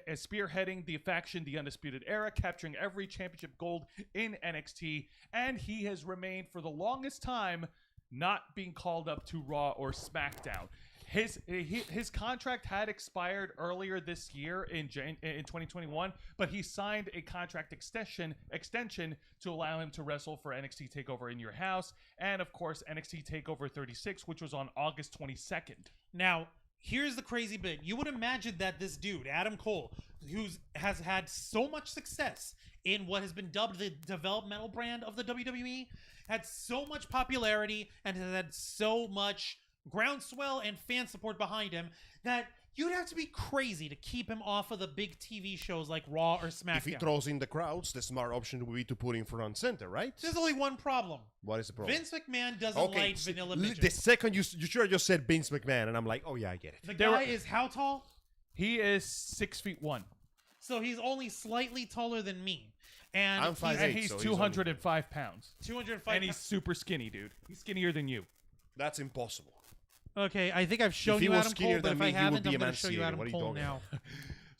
spearheading the faction, the Undisputed Era, capturing every championship gold in NXT, and he has remained for the longest time not being called up to Raw or SmackDown. His contract had expired earlier this year in 2021, but he signed a contract extension to allow him to wrestle for NXT TakeOver in Your House, and of course NXT TakeOver 36, which was on August 22nd. Now, here's the crazy bit. You would imagine that this dude, Adam Cole, who has had so much success in what has been dubbed the developmental brand of the WWE, had so much popularity and has had so much groundswell and fan support behind him that you'd have to be crazy to keep him off of the big TV shows like Raw or SmackDown. If he throws in the crowds, the smart option would be to put him front and center, right? There's only one problem. What is the problem? Vince McMahon doesn't like vanilla The midgets. second you sure just said Vince McMahon, and I'm like, oh yeah, I get it. The There guy were- is how tall? He is 6'1", So he's only slightly taller than me. And I'm 5'8", and he's so he's 205 pounds, 205 and he's super skinny, dude. He's skinnier than you. That's impossible. Okay, I think I've shown If he you was Adam skinnier Cole, but than if me, I he would haven't, be I'm going to show you emancipated. Adam What are you Cole talking now.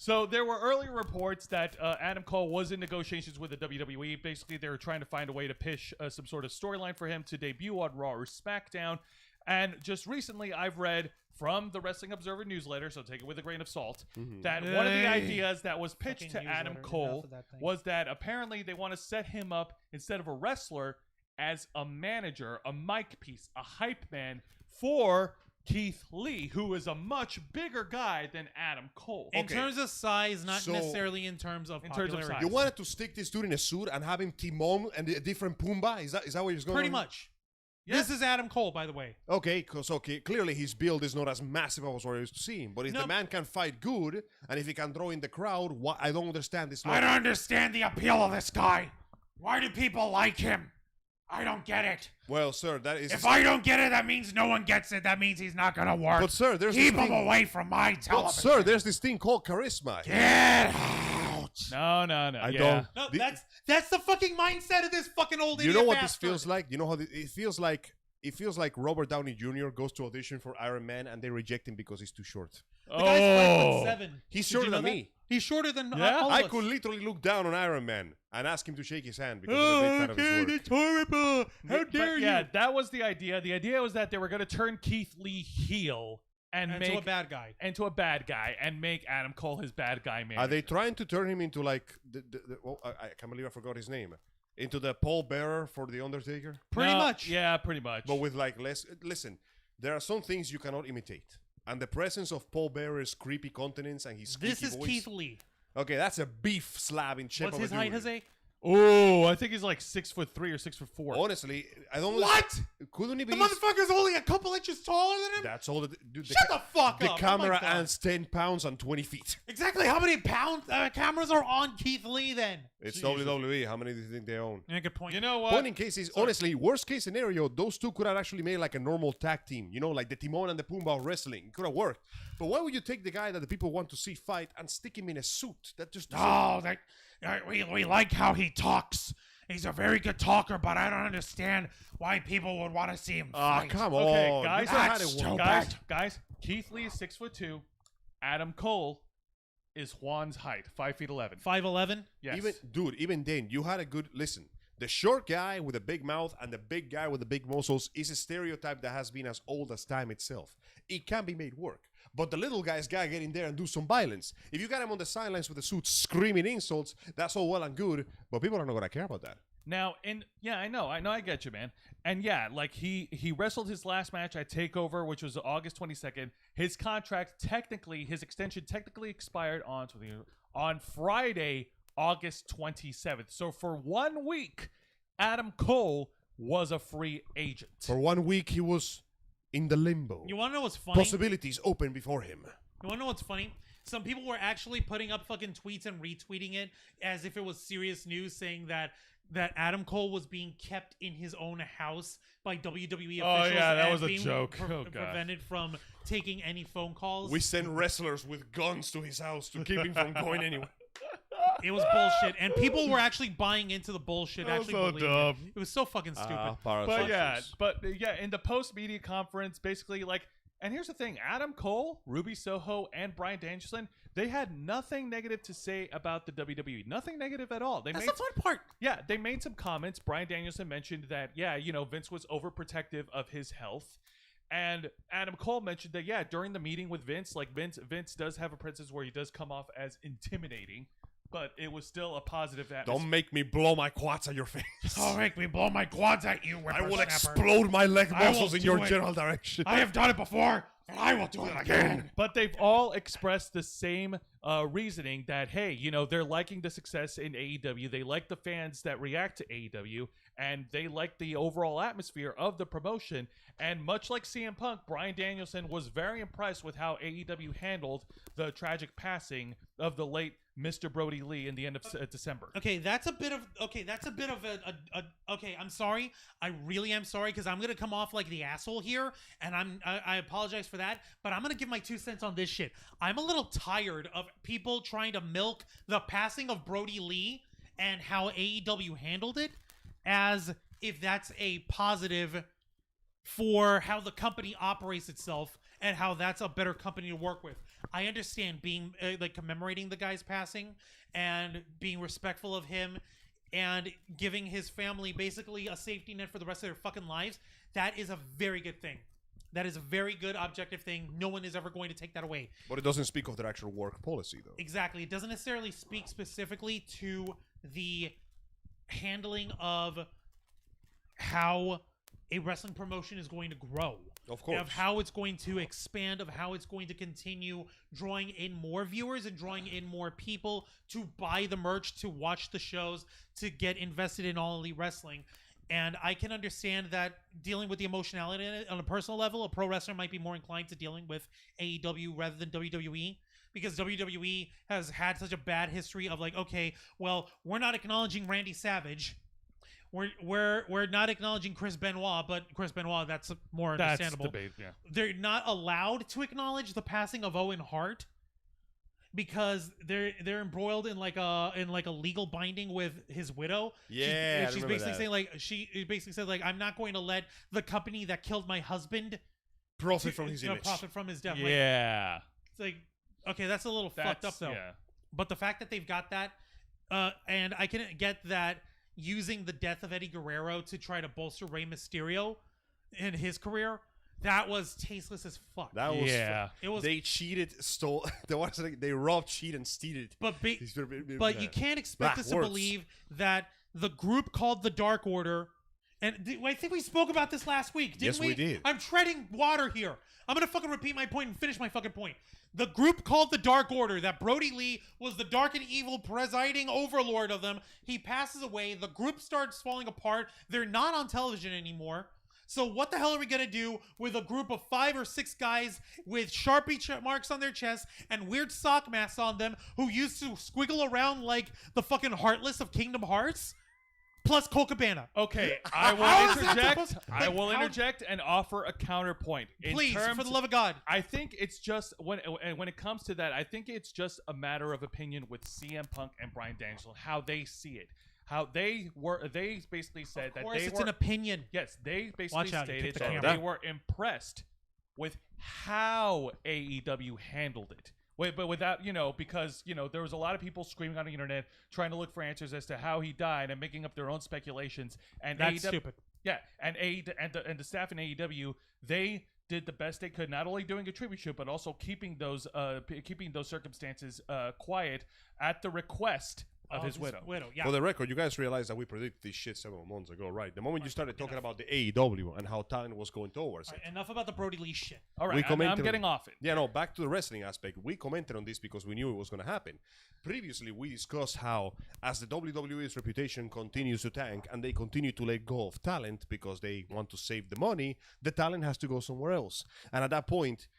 So there were earlier reports that Adam Cole was in negotiations with the WWE. Basically, they were trying to find a way to pitch some sort of storyline for him to debut on Raw or SmackDown. And just recently, I've read from the Wrestling Observer newsletter, so take it with a grain of salt, that one of the ideas that was pitched to Adam Cole was that apparently they want to set him up, instead of a wrestler, as a manager, a mic piece, a hype man for Keith Lee, who is a much bigger guy than Adam Cole. In terms of size, not necessarily in terms of popularity. You wanted to stick this dude in a suit and have him Timon and a different Pumbaa? Is that what you're going Pretty much. Yes. This is Adam Cole, by the way. Okay, because clearly his build is not as massive as what I used to see him. But if the man can fight good, and if he can draw in the crowd, I don't understand this. I don't understand the appeal of this guy. Why do people like him? I don't get it. Well, sir, that is... If I don't get it, that means no one gets it. That means he's not going to work. But, sir, there's Keep him away from my television. But, sir, there's this thing called charisma. Get out. No. I don't... No, that's the fucking mindset of this fucking old idiot. You know what bastard. this feels like? You know how it feels like? It feels like Robert Downey Jr. goes to audition for Iron Man and they reject him because he's too short. The guy's 5'7". He's shorter than me. He's shorter than all of I us. could literally look down on Iron Man and ask him to shake his hand because I'm a big fan of his work. It's horrible. How dare you? Yeah, that was the idea. The idea was that they were going to turn Keith Lee heel and make to a bad guy. Into a bad guy and make Adam Cole his bad guy man. Are they trying to turn him into like I can't believe I forgot his name. Into the pallbearer for the Undertaker? Pretty much. Yeah, pretty much. But with like less... Listen, there are some things you cannot imitate. And the presence of Paul Bearer's creepy countenance and his This squeaky is voice... Keith Lee. Okay, that's a beef slab in shape What's of his a height, dude. Jose? Oh, I think he's like 6'3" or 6'4". Honestly, I don't... What? Couldn't he be... The motherfucker's only a couple inches taller than him? That's all... Dude, Shut the fuck the up. camera Oh my God. adds 10 pounds and 20 feet. Exactly how many cameras are on Keith Lee then? It's WWE. How many do you think they own? Yeah, good point. You know what? Point in case is, honestly, worst case scenario, those two could have actually made like a normal tag team. You know, like the Timon and the Pumbaa of wrestling. It could have worked. But why would you take the guy that the people want to see fight and stick him in a suit? That just doesn't... We like how he talks. He's a very good talker, but I don't understand why people would want to see him fight. Come Okay, on. guys, That's stupid. guys, Keith Lee is 6'2". Adam Cole is Juan's height, 5'11". 5'11"? Yes. Even then, you had a good... Listen, the short guy with a big mouth and the big guy with the big muscles is a stereotype that has been as old as time itself. It can be made work. But the little guy's got to get in there and do some violence. If you got him on the sidelines with the suit screaming insults, that's all well and good, but people are not going to care about that. Now, I know, I get you, man. And yeah, like he wrestled his last match at TakeOver, which was August 22nd. His his extension technically expired on Friday, August 27th. So for 1 week, Adam Cole was a free agent. For 1 week, he was in the limbo. You want to know what's funny? Possibilities open before him. You want to know what's funny? Some people were actually putting up fucking tweets and retweeting it as if it was serious news, saying that Adam Cole was being kept in his own house by WWE officials. Oh, yeah, that and was a being joke. Oh, God. prevented from taking any phone calls. We send wrestlers with guns to his house to keep him from going anywhere. It was bullshit, and people were actually buying into the bullshit. That was Actually, so believing dumb. It was so fucking stupid. But yeah, in the post media conference, basically, like, and here's the thing: Adam Cole, Ruby Soho, and Bryan Danielson, they had nothing negative to say about the WWE. Nothing negative at all. That's the fun part. Yeah, they made some comments. Bryan Danielson mentioned that, Vince was overprotective of his health. And Adam Cole mentioned that, during the meeting with Vince, like Vince does have a presence where he does come off as intimidating, but it was still a positive atmosphere. Don't make me blow my quads at your face. Don't make me blow my quads at you, I will whippersnapper. explode my leg I will muscles in do your it. general direction. I have done it before, and I will do it again. But they've all expressed the same reasoning that, hey, they're liking the success in AEW. They like the fans that react to AEW, and they like the overall atmosphere of the promotion. And much like CM Punk, Bryan Danielson was very impressed with how AEW handled the tragic passing of the late Mr. Brody Lee in the end of December. Okay, that's a bit of okay, I'm sorry. I really am sorry, because I'm gonna come off like the asshole here, and I apologize for that, but I'm gonna give my 2 cents on this shit. I'm a little tired of people trying to milk the passing of Brody Lee and how AEW handled it as if that's a positive for how the company operates itself and how that's a better company to work with. I understand being like commemorating the guy's passing and being respectful of him and giving his family basically a safety net for the rest of their fucking lives. That is a very good thing. That is a very good objective thing. No one is ever going to take that away. But it doesn't speak of their actual work policy, though. Exactly. It doesn't necessarily speak specifically to the handling of how a wrestling promotion is going to grow. Of course. Of how it's going to expand, of how it's going to continue drawing in more viewers and drawing in more people to buy the merch, to watch the shows, to get invested in All Elite Wrestling. And I can understand that dealing with the emotionality in it on a personal level, a pro wrestler might be more inclined to dealing with AEW rather than WWE. Because WWE has had such a bad history of like, okay, well, we're not acknowledging Randy Savage. We're not acknowledging Chris Benoit, but Chris Benoit, that's more understandable. That's debate, yeah. They're not allowed to acknowledge the passing of Owen Hart because they're embroiled in like a legal binding with his widow. Yeah, she's basically saying like she basically said like I'm not going to let the company that killed my husband profit from his image. Profit from his death. Yeah, it's like okay, that's a little fucked up though. Yeah. But the fact that they've got that, and I can get that using the death of Eddie Guerrero to try to bolster Rey Mysterio in his career. That was tasteless as fuck. That was It was. They cheated, stole. They robbed, cheated, and stealed. But you can't expect us to believe that the group called the Dark Order, and I think we spoke about this last week, didn't we? Yes, we did. I'm treading water here. I'm gonna fucking repeat my point and finish my fucking point. The group called the Dark Order, that Brody Lee was the dark and evil presiding overlord of them. He passes away. The group starts falling apart. They're not on television anymore. So what the hell are we going to do with a group of 5 or 6 guys with Sharpie marks on their chests and weird sock masks on them who used to squiggle around like the fucking Heartless of Kingdom Hearts? Plus Cole Cabana. Okay, How I is will that interject. supposed- I will interject and offer a counterpoint. Please, for the love of God. I think it's just when it comes to that, I think it's just a matter of opinion with CM Punk and Bryan Danielson, how they see it. How they basically said that they it's were an opinion. Yes, they basically Watch out, you stated kicked the that camera. they were impressed with how AEW handled it. But without, because, there was a lot of people screaming on the internet trying to look for answers as to how he died and making up their own speculations. And That's stupid. Yeah, and the staff in AEW, they did the best they could, not only doing a tribute show, but also keeping those circumstances quiet at the request of his widow. Yeah. For the record, you guys realize that we predicted this shit several months ago, right? The moment you started talking about the AEW and how time was going towards it. Enough about the Brody Lee shit. All right, We I'm commented getting off it. Yeah, no, back to the wrestling aspect. We commented on this because we knew it was going to happen. Previously, we discussed how, as the WWE's reputation continues to tank and they continue to let go of talent because they want to save the money, the talent has to go somewhere else. And at that point,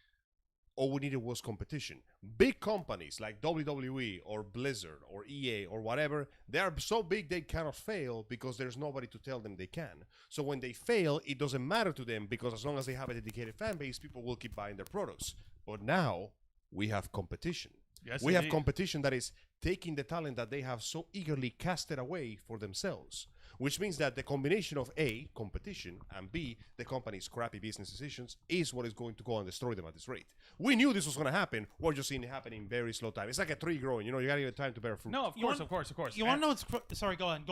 all we needed was competition. Big companies like WWE or Blizzard or EA or whatever, they are so big they cannot fail because there's nobody to tell them they can. So when they fail, it doesn't matter to them because as long as they have a dedicated fan base, people will keep buying their products. But now we have competition. Yes, we have indeed. competition that is taking the talent that they have so eagerly casted away for themselves, which means that the combination of A, competition, and B, the company's crappy business decisions is what is going to go and destroy them at this rate. We knew this was going to happen. We're just seeing it happen in very slow time. It's like a tree growing. You gotta give it time to bear fruit. No, of course. You want to know what's... Sorry, go on.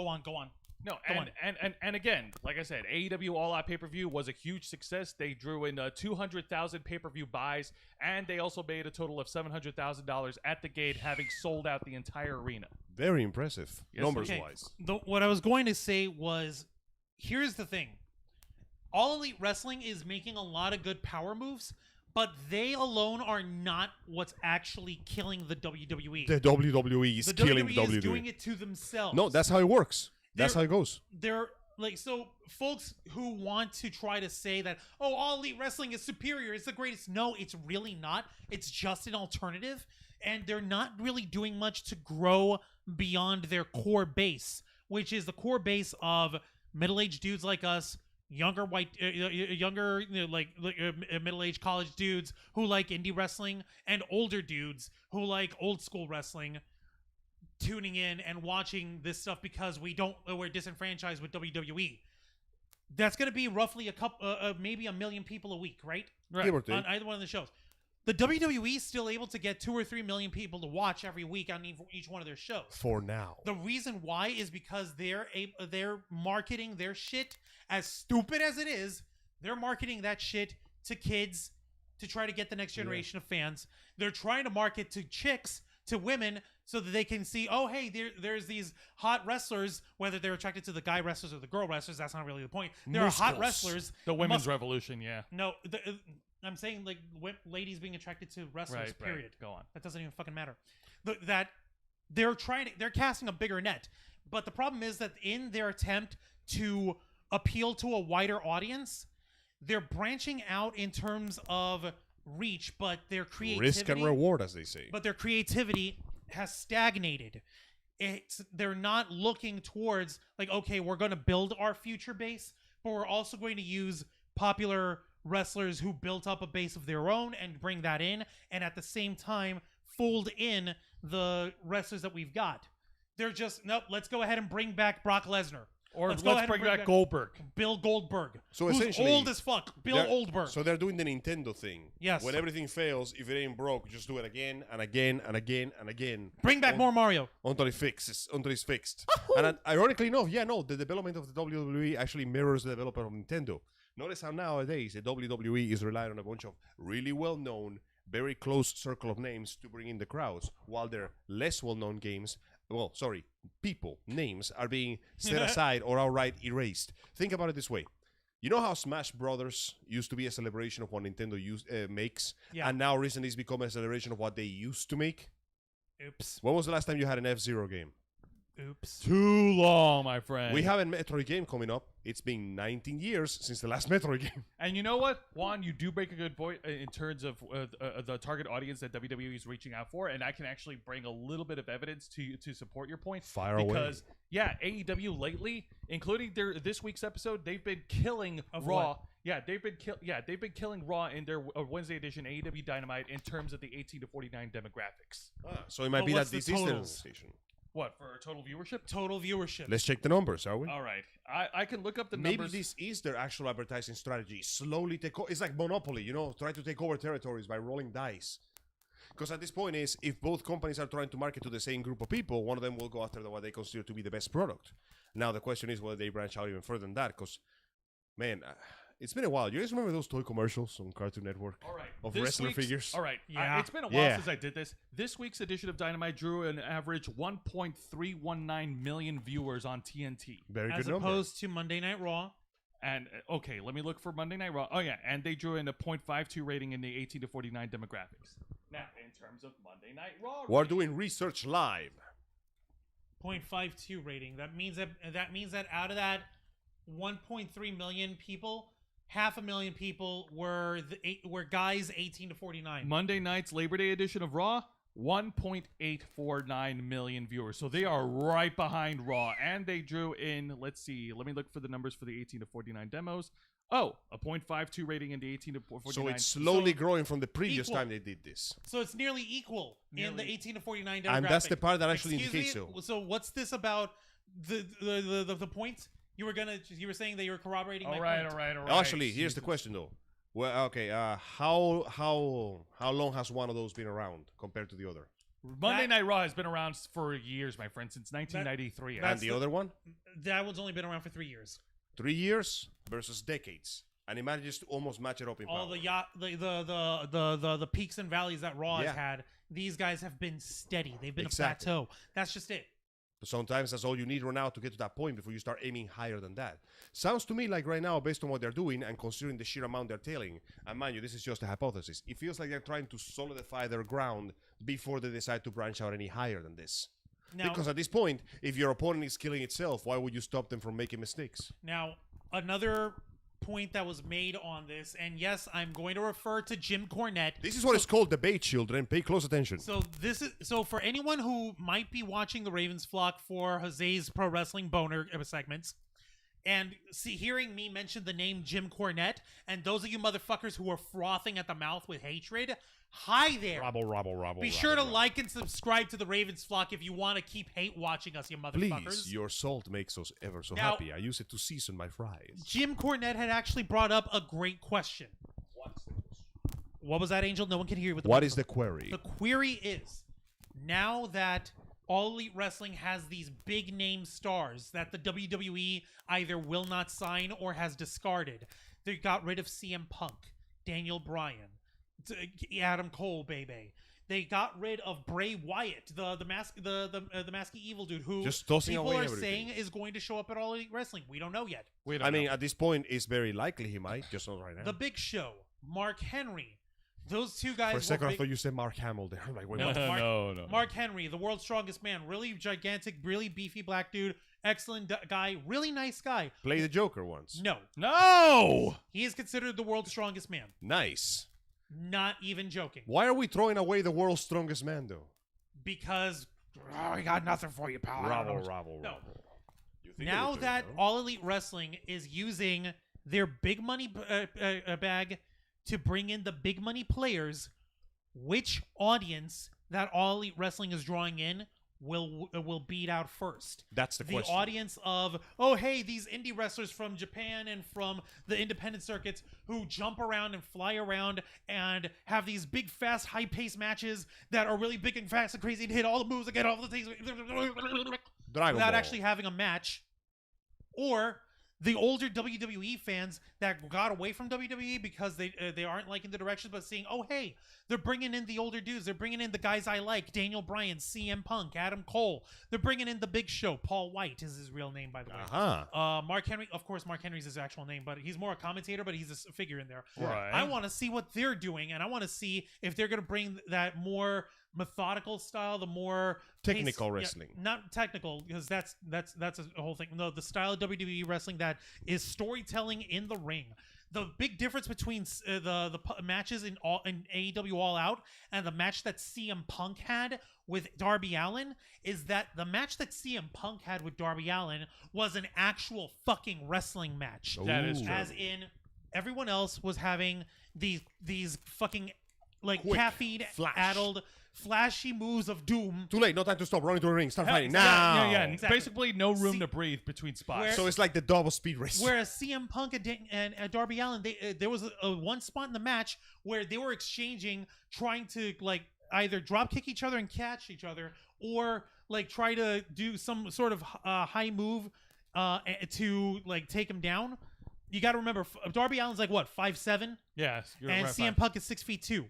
No, and again, like I said, AEW All Out pay-per-view was a huge success. They drew in 200,000 pay-per-view buys, and they also made a total of $700,000 at the gate, having sold out the entire arena. Very impressive, Yes, numbers-wise. What I was going to say was, here's the thing. All Elite Wrestling is making a lot of good power moves, but they alone are not what's actually killing the WWE. The WWE is killing the WWE WWE. is doing it to themselves. No, that's how it works. That's how it goes. They're like, so folks who want to try to say that, oh, All Elite Wrestling is superior, it's the greatest. No, it's really not. It's just an alternative. And they're not really doing much to grow beyond their core base, which is the core base of middle-aged dudes like us, younger middle-aged college dudes who like indie wrestling, and older dudes who like old school wrestling, tuning in and watching this stuff because we're disenfranchised with WWE. That's going to be roughly maybe 1 million people a week, right? Give or take. On either one of the shows. The WWE is still able to get 2 or 3 million people to watch every week on each one of their shows. For now. The reason why is because they're marketing their shit, as stupid as it is. They're marketing that shit to kids to try to get the next generation of fans. They're trying to market to chicks, to women, so that they can see, oh, hey, there's these hot wrestlers, whether they're attracted to the guy wrestlers or the girl wrestlers. That's not really the point. There are hot wrestlers. The women's revolution, yeah. No, I'm saying like ladies being attracted to wrestlers. Period. Right. Go on. That doesn't even fucking matter. That they're casting a bigger net, but the problem is that in their attempt to appeal to a wider audience, they're branching out in terms of reach, but their creativity, risk and reward, as they say. But their creativity has stagnated. They're not looking towards like, okay, we're going to build our future base, but we're also going to use popular wrestlers who built up a base of their own and bring that in, and at the same time fold in the wrestlers that we've got. They're just, nope, let's go ahead and bring back Brock Lesnar. Or let's bring back Goldberg. Bill Goldberg. So who's essentially, old as fuck. Bill Oldberg. So they're doing the Nintendo thing. Yes. When everything fails, if it ain't broke, just do it again and again and again and again. Bring back more Mario. Until it's fixed. And ironically enough, the development of the WWE actually mirrors the development of Nintendo. Notice how nowadays the WWE is relying on a bunch of really well-known, very close circle of names to bring in the crowds, while their less well-known names are being set aside or outright erased. Think about it this way. You know how Smash Brothers used to be a celebration of what Nintendo makes, and now recently it's become a celebration of what they used to make? Oops. When was the last time you had an F-Zero game? Oops. Too long, my friend. We have a Metroid game coming up. It's been 19 years since the last Metroid game. And you know what, Juan? You do make a good point in terms of the target audience that WWE is reaching out for, and I can actually bring a little bit of evidence to support your point. Fire away. Because, AEW lately, including this week's episode, they've been killing Raw. What? Yeah, they've been killing Raw in their Wednesday edition AEW Dynamite in terms of the 18 to 49 demographics. So it might be that what's the this is the totals? station. What, for total viewership? Total viewership. Let's check the numbers, are we? All right, I can look up the Maybe numbers. this is their actual advertising strategy. Slowly take over. It's like Monopoly, try to take over territories by rolling dice. Because at this point if both companies are trying to market to the same group of people, one of them will go after what they consider to be the best product. Now the question is whether they branch out even further than that. Because, man, it's been a while. You guys remember those toy commercials on Cartoon Network? All right. Of wrestler figures? All right. Yeah. It's been a while since I did this. This week's edition of Dynamite drew an average 1.319 million viewers on TNT. Very As good number. opposed to Monday Night Raw. And, okay, let me look for Monday Night Raw. Oh, yeah. And they drew in a 0.52 rating in the 18 to 49 demographics. Now, in terms of Monday Night Raw. We're doing research live. 0.52 rating. That means that out of that 1.3 million people, 500,000 people were guys 18 to 49. Monday night's Labor Day edition of Raw, 1.849 million viewers. So they are right behind Raw. And they drew in, let's see, let me look for the numbers for the 18 to 49 demos. Oh, a 0.52 rating in the 18 to 49. So it's slowly growing from the previous time they did this. So it's nearly equal in the 18 to 49 demographic. And that's the part that actually indicates so. So what's this about the points? You were saying that you were corroborating my point. All right. Actually, here's the question though. Well, okay, how long has one of those been around compared to the other? Monday Night Raw has been around for years, my friend, since 1993. And the other one? That one's only been around for 3 years. 3 years versus decades. And it manages to almost match it up in All power. the peaks and valleys that Raw has had, these guys have been steady. They've been a plateau. That's just it. Sometimes that's all you need right now to get to that point before you start aiming higher than that. Sounds to me like right now, based on what they're doing and considering the sheer amount they're tailing, and mind you, this is just a hypothesis, it feels like they're trying to solidify their ground before they decide to branch out any higher than this. Now, because at this point, if your opponent is killing itself, why would you stop them from making mistakes? Now, another point that was made on this, and yes, I'm going to refer to Jim Cornette. This is what is called debate, children. Pay close attention. So for anyone who might be watching the Ravens flock for Jose's Pro Wrestling Boner segments, and hearing me mention the name Jim Cornette, and those of you motherfuckers who are frothing at the mouth with hatred, hi there. Robble. Be sure to like and subscribe to the Ravens flock if you want to keep hate watching us, you motherfuckers. Please, your salt makes us ever so happy. I use it to season my fries. Jim Cornette had actually brought up a great question. What's the question? What was that, Angel? No one can hear you with the What is microphone. the query? The query is, now that All Elite Wrestling has these big name stars that the WWE either will not sign or has discarded, they got rid of CM Punk, Daniel Bryan, Adam Cole, baby. They got rid of Bray Wyatt, the masky evil dude, who Just tossing people away are everything. saying is going to show up at All Elite Wrestling. We don't know yet. We don't I mean, know. at this point, it's very likely he might. Just not right now. The Big Show, Mark Henry, those two guys. For a second, were I big- thought you said Mark Hamill there. I'm like, wait, no, what? no. Mark Henry, the world's strongest man, really gigantic, really beefy black dude, excellent guy, really nice guy. Play the Joker once. No, No! he is considered the world's strongest man. Nice. Not even joking. Why are we throwing away the world's strongest man, though? Because Oh, we got nothing for you, pal. I don't know Rabble. No. You think now they would that do it, All Elite Wrestling is using their big money bag to bring in the big money players, which audience that All Elite Wrestling is drawing in will beat out first? That's the question. Audience of, oh, hey, these indie wrestlers from Japan and from the independent circuits who jump around and fly around and have these big, fast, high-paced matches that are really big and fast and crazy and hit all the moves and get all the things Dragon without Ball. actually having a match. Or the older WWE fans that got away from WWE because they aren't liking the directions, but seeing, oh, hey, they're bringing in the older dudes. They're bringing in the guys I like, Daniel Bryan, CM Punk, Adam Cole. They're bringing in the Big Show. Paul White is his real name, by the way. Uh-huh. Mark Henry, of course, Mark Henry's his actual name, but he's more a commentator, but he's a figure in there. Right. I want to see what they're doing, and I want to see if they're going to bring that more methodical style, the more Technical yeah, wrestling. not technical, because that's a whole thing. No, the style of WWE wrestling that is storytelling in the ring. The big difference between the matches in AEW All Out and the match that CM Punk had with Darby Allin is that the match that CM Punk had with Darby Allin was an actual fucking wrestling match. That is Ooh. true. As in, everyone else was having these fucking like Quick, flash. caffeine-addled, flashy moves of doom. Too late. No time to stop. Running to the ring. Start fighting exactly. now. Yeah. Exactly. Basically, no room See- to breathe between spots. Where- So it's like the double speed race. Whereas CM Punk and Darby Allin, there was a one spot in the match where they were exchanging, trying to like either drop kick each other and catch each other, or like try to do some sort of high move to like take him down. You got to remember, Darby Allin's like what, 5'7", Yes, you're and right. CM Punk is 6'2".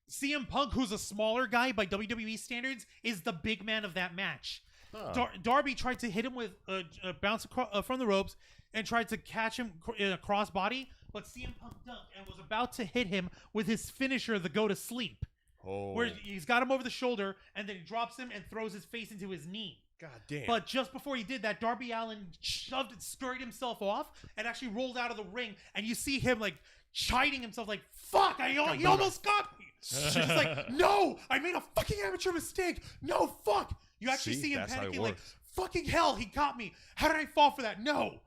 CM Punk, who's a smaller guy by WWE standards, is the big man of that match. Huh. Darby tried to hit him with a bounce from the ropes and tried to catch him in a cross body, but CM Punk ducked and was about to hit him with his finisher, the go to sleep, Oh. where he's got him over the shoulder and then he drops him and throws his face into his knee. God damn. But just before he did that, Darby Allin scurried himself off and actually rolled out of the ring, and you see him like chiding himself like, fuck, he almost got me. She's just like, no, I made a fucking amateur mistake. No, fuck. You actually see him that's how it panicking like, works. fucking hell, he got me. How did I fall for that? No.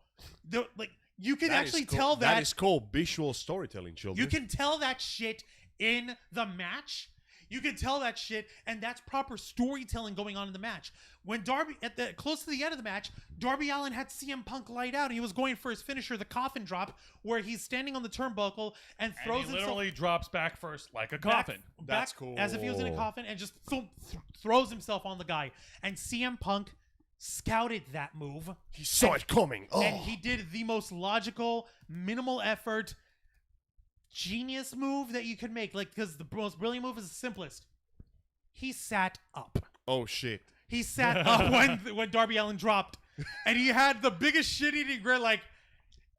Like, you can That is actually cool. tell that. That is called visual storytelling, children. You can tell that shit in the match. You can tell that shit, and that's proper storytelling going on in the match. When Darby, close to the end of the match, Darby Allin had CM Punk light out, and he was going for his finisher, the coffin drop, where he's standing on the turnbuckle and throws he himself literally drops back first like a back- coffin. That's back as if he was in a cool. coffin, and just throws himself on the guy. And CM Punk scouted that move. He saw it coming. Oh. And he did the most logical, minimal effort, genius move that you could make. Like, because the most brilliant move is the simplest. He sat up. Oh, shit. He sat up when Darby Allin dropped, and he had the biggest shit-eating grin. Like,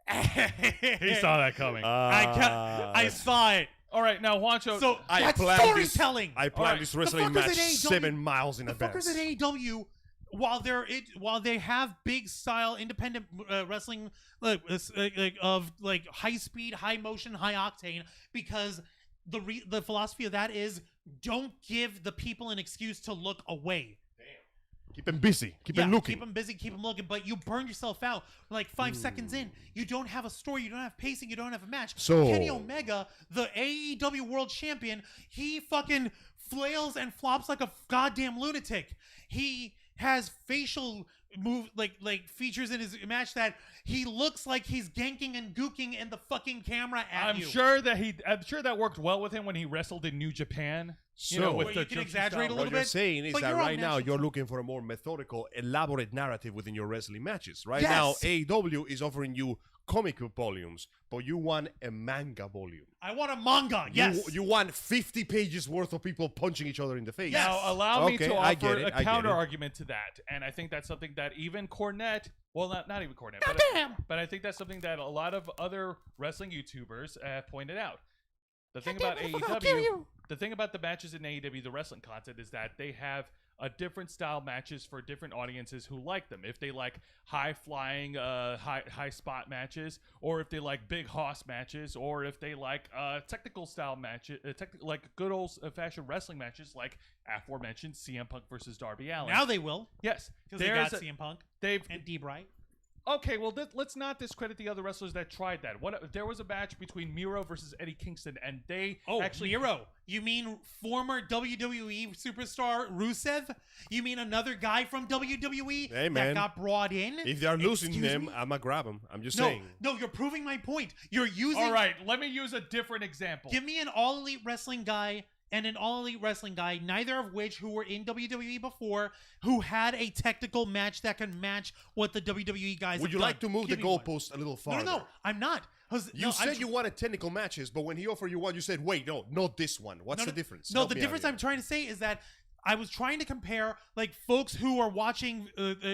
He saw that coming. I saw it. All right, now Juancho. So I that's planned this- storytelling. I planned Alright. this wrestling fuckers match at AEW 7 miles in The advance. fuckers at AEW, while they have big style independent wrestling like of like high speed, high motion, high octane, because the philosophy of that is don't give the people an excuse to look away. Keep him busy. Keep him looking. Keep them busy, keep them looking, but you burn yourself out like 5 seconds in. You don't have a story, you don't have pacing, you don't have a match. So- Kenny Omega, the AEW World Champion, he fucking flails and flops like a goddamn lunatic. He has facial features in his match that he looks like he's ganking and gooking in the fucking camera at I'm you. sure that worked well with him when he wrestled in New Japan. So with Wait, the you can Joshi exaggerate style. a little what you're bit, saying is but that you're on right now national you're TV. looking for a more methodical, elaborate narrative within your wrestling matches. Right Yes. now, AEW is offering you comic book volumes, but you want a manga volume. I want a manga. Yes. You want 50 pages worth of people punching each other in the face. Yes. Now, allow me Okay, to I get offer it, a I get counter it. argument to that, and I think that's something that even Cornette, well, not even Cornette, but I think that's something that a lot of other wrestling YouTubers have pointed out. The thing about AEW, the thing about the matches in AEW, the wrestling content, is that they have a different style matches for different audiences who like them. If they like high flying, high spot matches, or if they like big hoss matches, or if they like technical style matches, like good old fashioned wrestling matches, like aforementioned CM Punk versus Darby Allin. Now they will, Yes, because they got CM Punk they've and D-Bright. okay. Well, let's not discredit the other wrestlers that tried that. There was a match between Miro versus Eddie Kingston, and they actually Miro. You mean former WWE superstar Rusev? You mean another guy from WWE Hey, that man. got brought in? If they are losing Excuse them, me? I'm going to grab them. I'm just No, saying. no, you're proving my point. You're using. All right, let me use a different example. Give me an All Elite Wrestling guy and an All Elite Wrestling guy, neither of which who were in WWE before, who had a technical match that can match what the WWE guys. Would have you done. like to move the Give me one. goalpost a little No, farther? no, I'm not. You said you wanted technical matches, but when he offered you one, you said, wait, no, not this one. What's the difference? No, Help the me out difference here. I'm trying to say is that I was trying to compare like folks who are watching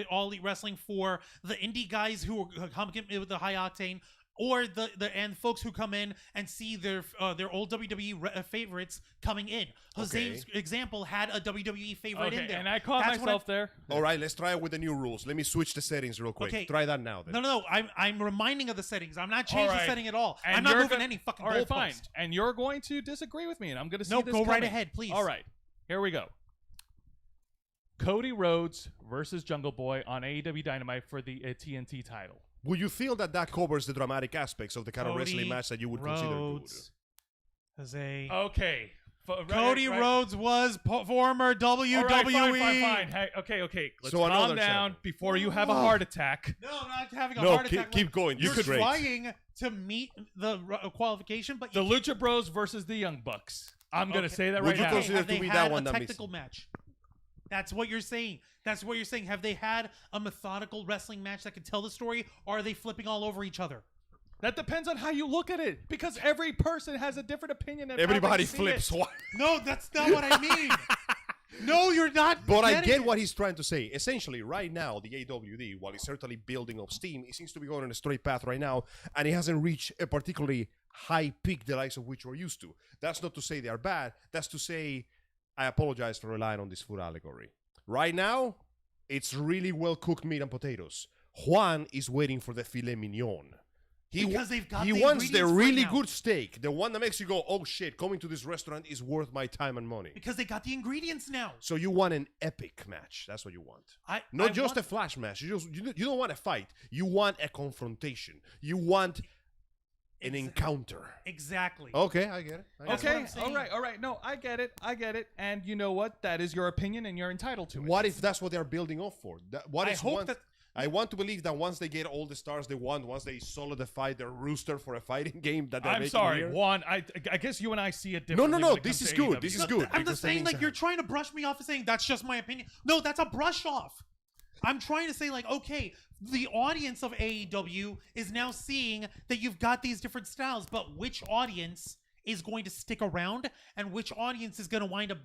All Elite Wrestling for the indie guys who are coming with the high octane, or the and folks who come in and see their old WWE favorites coming in. Jose's example had a WWE favorite in Okay, there. and I caught That's what myself there. All right, let's try it with the new rules. Let me switch the settings real quick. Okay. Try that now then. No. I'm reminding of the settings. I'm not changing All right. the setting at all. And I'm not you're moving gonna- any fucking All right, goalpost. fine. And you're going to disagree with me, and I'm going to see No, this go right coming. ahead, please. All right, here we go. Cody Rhodes versus Jungle Boy on AEW Dynamite for the TNT title. Would you feel that that covers the dramatic aspects of the kind of wrestling match that you would consider good? Rhodes Jose. Okay. Cody Rhodes was former WWE. All right, fine. Hey, okay. Let's So calm another down champion. before you have a heart attack. No, not having a No, heart attack. keep going. You're You could rate. trying to meet the qualification, but The you Lucha Bros versus the Young Bucks. I'm going to Okay. say that Would right you now. consider have to they be had that a one that technical match? That's what you're saying. That's what you're saying. Have they had a methodical wrestling match that can tell the story, or are they flipping all over each other? That depends on how you look at it, because every person has a different opinion. Of how Everybody they see flips. it. Why? No, that's not what I mean. No, you're not. But I getting get it. what he's trying to say. Essentially, right now, the AWD, while it's certainly building up steam, it seems to be going on a straight path right now, and it hasn't reached a particularly high peak, the likes of which we're used to. That's not to say they are bad. That's to say, I apologize for relying on this food allegory. Right now, it's really well-cooked meat and potatoes. Juan is waiting for the filet mignon. Because they've got he the wants the ingredients right really now. good steak, the one that makes you go, oh shit, coming to this restaurant is worth my time and money. Because they got the ingredients now. So you want an epic match. That's what you want. Not just a flash match. You don't want a fight. You want a confrontation. You want an encounter. Exactly. Okay, I get it. That's what Okay, I'm saying. all right. No, I get it. And you know what? That is your opinion, and you're entitled to it. What if that's what they're building up for? I I want to believe that once they get all the stars they want, once they solidify their rooster for a fighting game that they're I'm making sorry, here. Juan. I guess you and I see it No, differently. no. when it This comes is to good. AEW. This is good. I'm because just that saying, means like, you're trying to brush me off and saying that's just my opinion. No, that's a brush off. I'm trying to say, like, okay, the audience of AEW is now seeing that you've got these different styles, but which audience is going to stick around and which audience is going to wind up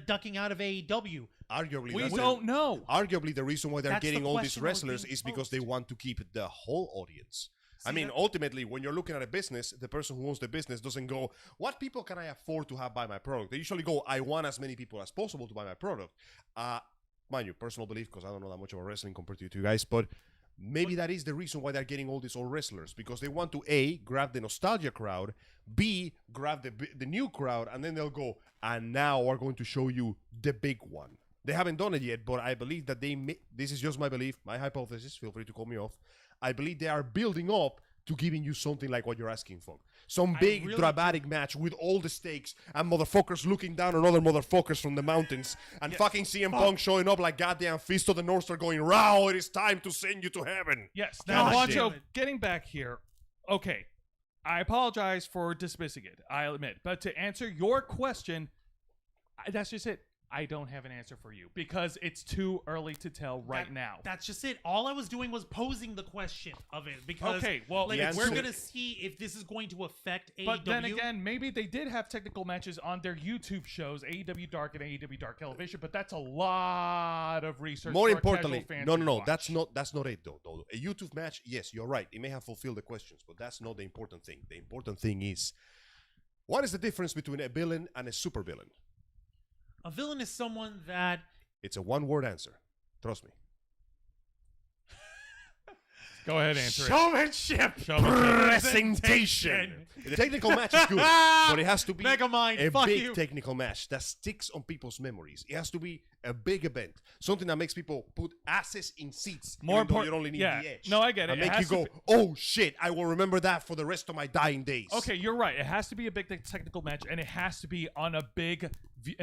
ducking out of AEW? Arguably, We that's don't know. Arguably, the reason why they're That's the getting all these question I was wrestlers being is because posed. they want to keep the whole audience. I See, mean, that- ultimately, when you're looking at a business, the person who owns the business doesn't go, what people can I afford to have buy my product? They usually go, I want as many people as possible to buy my product. Mind you, personal belief, because I don't know that much about wrestling compared to you two guys, but maybe that is the reason why they're getting all these old wrestlers, because they want to, A, grab the nostalgia crowd, B, grab the new crowd, and then they'll go, and now we're going to show you the big one. They haven't done it yet, but I believe that this is just my belief, my hypothesis, feel free to call me off. I believe they are building up to giving you something like what you're asking for. Some big dramatic match with all the stakes and motherfuckers looking down on other motherfuckers from the mountains and fucking CM Punk showing up like goddamn Fist of the North Star going, "Row, it is time to send you to heaven." Yes. Now, God Wancho, damn it. getting back here. Okay. I apologize for dismissing it. I'll admit. But to answer your question, that's just it. I don't have an answer for you because it's too early to tell now. That's just it. All I was doing was posing the question of it because Okay, well, like, the we're answer- gonna see if this is going to affect AEW. But then again, maybe they did have technical matches on their YouTube shows, AEW Dark and AEW Dark Elevation, but that's a lot of research. More for importantly, casual fans no, to no, watch. that's not it though. A YouTube match, yes, you're right. It may have fulfilled the questions, but that's not the important thing. The important thing is, what is the difference between a villain and a supervillain? A villain is someone that It's a one-word answer. Trust me. Go ahead, answer it. Showmanship. Presentation. The technical match is good, but it has to be Megamind, a fuck big you. technical match that sticks on people's memories. It has to be a big event, something that makes people put asses in seats. More even though important, you only need yeah. the edge. No, I get it. And It make you has to go, be- "Oh shit! I will remember that for the rest of my dying days." Okay, you're right. It has to be a big technical match, and it has to be on a big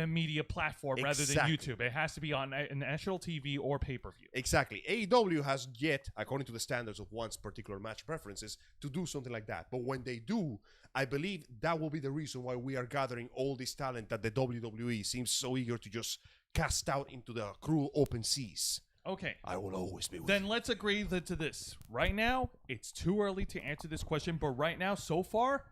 media platform rather than Exactly. YouTube. It has to be on national TV or pay-per-view. Exactly. AEW has yet, according to the standards of one's particular match preferences, to do something like that. But when they do, I believe that will be the reason why we are gathering all this talent that the WWE seems so eager to just cast out into the cruel open seas. Okay. I will always be with Then you. let's agree to this. Right now, it's too early to answer this question, but right now, so far,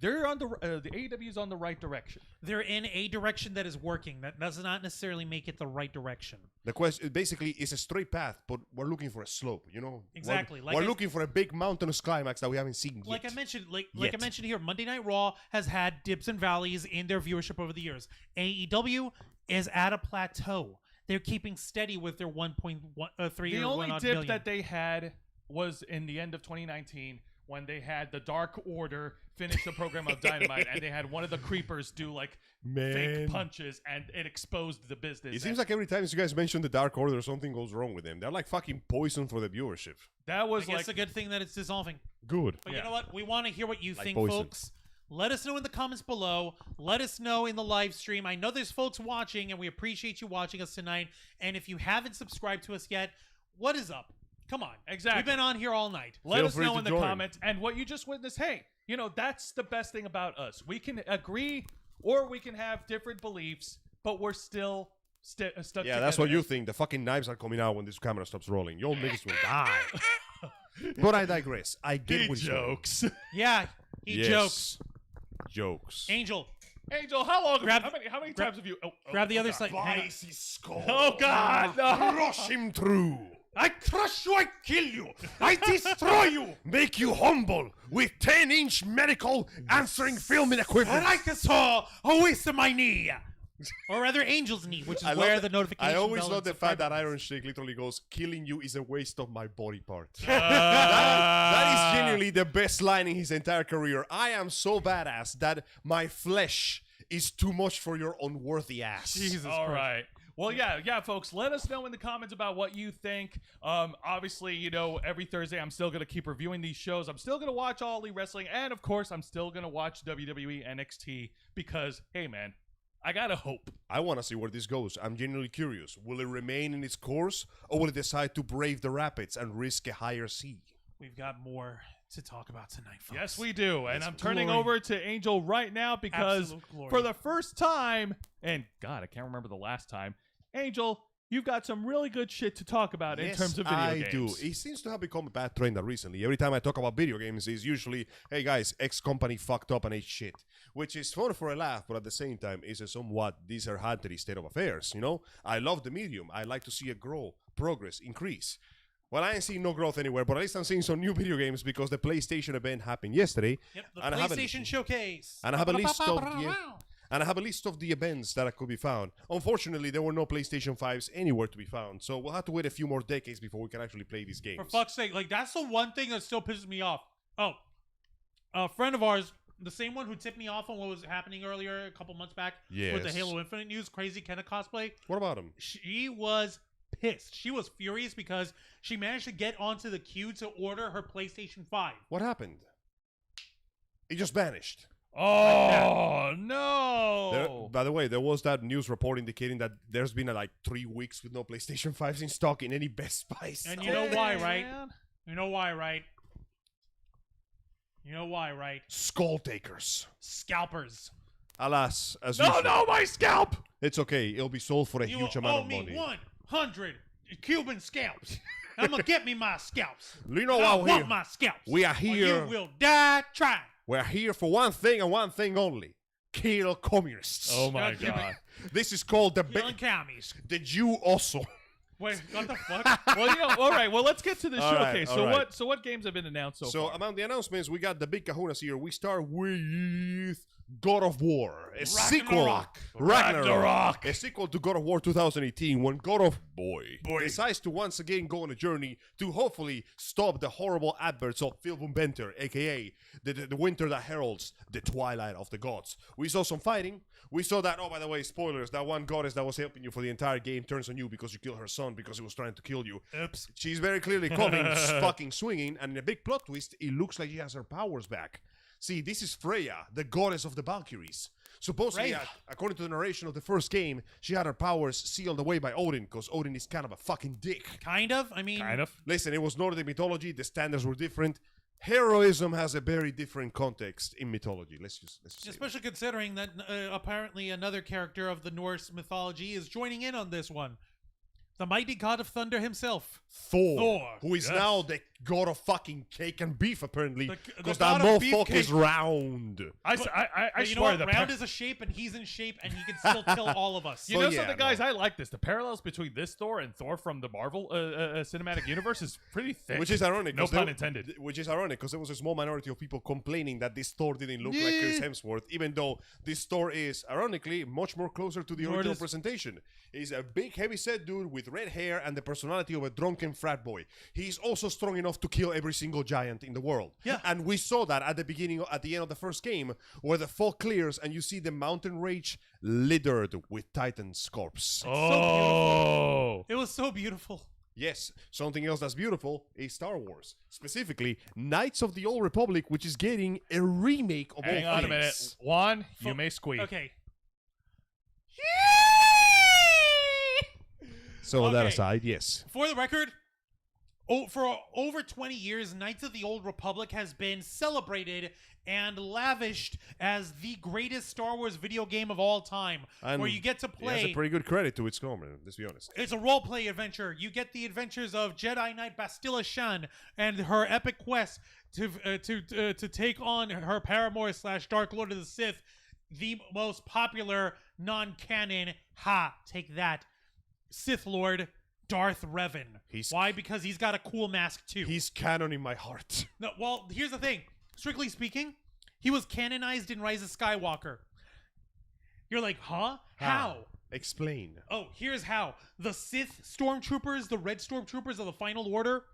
they're on the AEW is on the right direction. they're in a direction that is working. That does not necessarily make it the right direction. The question basically is a straight path, but we're looking for a slope, you know? Exactly. We're looking for a big mountainous climax that we haven't seen Like yet. I mentioned, like Yet. I mentioned here, Monday Night Raw has had dips and valleys in their viewership over the years. AEW is at a plateau. They're keeping steady with their 1.3 The or only 1 dip billion. that they had was in the end of 2019 when they had the Dark Order finish the program of Dynamite, and they had one of the creepers do like fake punches, and it exposed the business. It seems like every time you guys mention the Dark Order, something goes wrong with them. They're like fucking poison for the viewership. that I was guess like it's a good thing that it's dissolving. Good. But Yeah. you know what? We want to hear what you Like think, poison. folks. Let us know in the comments below. Let us know in the live stream. I know there's folks watching, and we appreciate you watching us tonight. And if you haven't subscribed to us yet, what is up? Come on. Exactly. We've been on here all night. let Feel us free know to in the join. comments. And what you just witnessed, hey, you know, that's the best thing about us. We can agree or we can have different beliefs, but we're still stuck together. Yeah, that's what you think. The fucking knives are coming out when this camera stops rolling. Your niggas will die. But I digress. I get what you're saying. jokes. Yeah, he Yes. jokes. Jokes. Angel, Angel, how long? Grab- how many grab- times have you? grab the other God. side. Hang on. his skull. Oh God! No. Crush him through. I crush you, I kill you, I destroy you. Make you humble with 10-inch medical answering filming equipment. Like a saw, a waste of my knee. Or rather, Angel's knee, which is I love where that- the notification I always bell love and the subscribe fact that button Iron Sheik literally goes, "Killing you is a waste of my body part." Uh, That is genuinely the best line in his entire career. I am so badass that my flesh is too much for your unworthy ass. Jesus All Christ. right. Well, yeah, folks. Let us know in the comments about what you think. Obviously, you know, every Thursday I'm still gonna keep reviewing these shows. I'm still gonna watch All Elite Wrestling, and of course, I'm still gonna watch WWE NXT because, hey, man, I gotta hope. I want to see where this goes. I'm genuinely curious. Will it remain in its course, or will it decide to brave the rapids and risk a higher sea? We've got more to talk about tonight, folks. Yes, we do. And Yes, I'm turning glory. over to Angel right now because Absolute glory. for the first time, and God, I can't remember the last time, Angel, you've got some really good shit to talk about in terms of video I games. do. It seems to have become a bad trend recently. Every time I talk about video games, it's usually, "Hey guys, X company fucked up and ate shit," which is fun for a laugh, but at the same time, is a somewhat disheartening state of affairs. You know, I love the medium. I like to see it grow, progress, increase. Well, I ain't seeing no growth anywhere, but at least I'm seeing some new video games because the PlayStation event happened yesterday. Yep, the And I have a- PlayStation Showcase. And I have a list of the events that could be found. Unfortunately, there were no PlayStation 5s anywhere to be found, so we'll have to wait a few more decades before we can actually play these games. For fuck's sake, like that's the one thing that still pisses me off. Oh, a friend of ours, the same one who tipped me off on what was happening earlier a couple months back with the Yes. Halo Infinite news, Crazy Kenna cosplay. What about them? She was pissed. She was furious because she managed to get onto the queue to order her PlayStation 5. What happened? It just vanished. Oh no! By the way, there was that news report indicating that there's been like 3 weeks with no PlayStation 5s in stock in any Best Buys. And you know why, right? Man. You know why, right? You know why, right? Skull takers. Scalpers. Alas, as No, usual. no, my scalp! It's okay. It'll be sold for a You huge will amount owe of me money. 100 Cuban scalps. I'm gonna get me my scalps. You know I what? want my scalps. We are Or here. you will die trying. We're here for one thing and one thing only: kill communists. Oh my God damn it. god! This is called the Killing commies. the Jew also. Wait, what the fuck? Well, all right. Well, let's get to the All right, showcase. all So right. what games have been announced so So far? among the announcements, we got the big kahunas here. We start with God of War, a sequel. Ragnarok. A sequel to God of War 2018 when God of Boy decides to once again go on a journey to hopefully stop the horrible adverts of Philbum Benter, aka the winter that heralds the twilight of the gods. We saw some fighting. We saw that, oh, by the way, spoilers, that one goddess that was helping you for the entire game turns on you because you killed her son because he was trying to kill you. Oops. She's very clearly coming, fucking swinging, and in a big plot twist, it looks like she has her powers back. See, this is Freya, the goddess of the Valkyries. Supposedly, Freya. according to the narration of the first game, she had her powers sealed away by Odin, because Odin is kind of a fucking dick. Kind of. I mean, Kind of. Listen, it was Nordic mythology, the standards were different. Heroism has a very different context in mythology. Let's just say that. especially considering that apparently another character of the Norse mythology is joining in on this one. The mighty god of thunder himself. Thor, who is yes. now the god of fucking cake and beef, apparently, The because god that of motherfucker is beefcake. round. I But you know swear what? the Round is a shape, and he's in shape, and he can still kill all of us. You Well, know yeah, something, guys? no. I like this. The parallels between this Thor and Thor from the Marvel cinematic universe is pretty thick. Which is ironic. No 'cause pun there- intended. Which is ironic because there was a small minority of people complaining that this Thor didn't look like Chris Hemsworth, even though this Thor is, ironically, much more closer to the Nor original does- presentation. He's a big, heavy-set dude with red hair and the personality of a drunken frat boy. He's also strong enough to kill every single giant in the world. Yeah. And we saw that at the end of the first game, where the fog clears and you see the mountain range littered with Titan's corpse. Oh, It was so beautiful. Yes, something else that's beautiful is Star Wars. Specifically, Knights of the Old Republic, which is getting a remake of hang all on a minute. things. Juan, you may squeak. Okay. So that Okay. aside, yes. For the record, for over 20 years, Knights of the Old Republic has been celebrated and lavished as the greatest Star Wars video game of all time, And where you get to It has play. a pretty good credit to its owner, let's be honest. It's a role-play adventure. You get the adventures of Jedi Knight Bastila Shan and her epic quest to take on her paramour / Dark Lord of the Sith, the most popular non-canon. Take that, Sith Lord Darth Revan. He's- Why? Because he's got a cool mask too. He's canon in my heart. No, well, here's the thing. Strictly speaking, he was canonized in Rise of Skywalker. You're like, huh? How? Explain. Oh, here's how. The Sith stormtroopers, the red stormtroopers of the Final Order,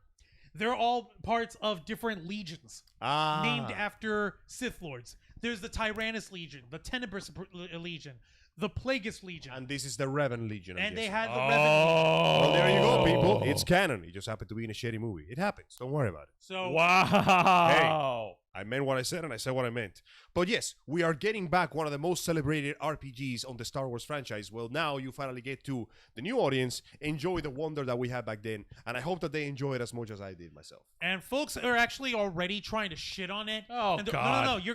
they're all parts of different legions named after Sith lords. There's the Tyrannus Legion, the Tenebrous Legion, the Plagueis Legion, And this is the Revan Legion. I'm and they guessing. had the Revan Legion. Well, there you go, people. It's canon. It just happened to be in a shitty movie. It happens. Don't worry about it. So, Wow. I meant what I said, and I said what I meant. But yes, we are getting back one of the most celebrated RPGs on the Star Wars franchise. Well, now you finally get to the new audience enjoy the wonder that we had back then, and I hope that they enjoy it as much as I did myself. and folks are actually already trying to shit on it. Oh, And God. No, you're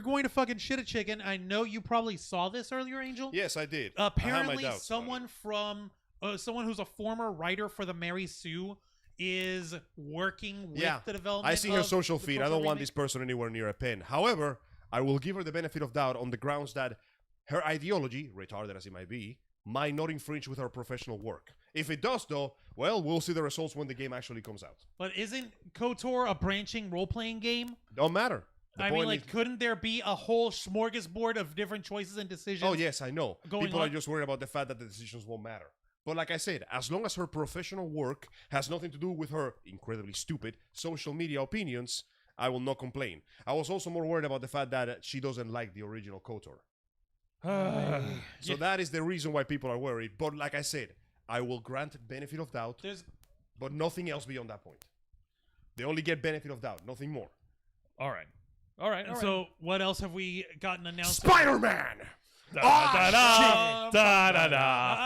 going to fucking shit a chicken. I know you probably saw this earlier, Angel. Yes, I did. I have my Apparently, doubts about someone it. from someone who's a former writer for the Mary Sue is working with Yeah, the development. I see her of social the feed. I Torchwood don't want remake. this person anywhere near a pen. However, I will give her the benefit of doubt on the grounds that her ideology, retarded as it might be, might not infringe with her professional work. If it does, though, well, we'll see the results when the game actually comes out. But isn't KOTOR a branching role-playing game? Don't matter. The I mean, point like, is- couldn't there be a whole smorgasbord of different choices and decisions? Oh, yes, I know. going People are on? just worried about the fact that the decisions won't matter. But like I said, as long as her professional work has nothing to do with her incredibly stupid social media opinions, I will not complain. I was also more worried about the fact that she doesn't like the original KOTOR. So that is the reason why people are worried. But like I said, I will grant benefit of doubt, There's but nothing else beyond that point. They only get benefit of doubt, nothing more. All right. All right. so what else have we gotten announced? Spider-Man!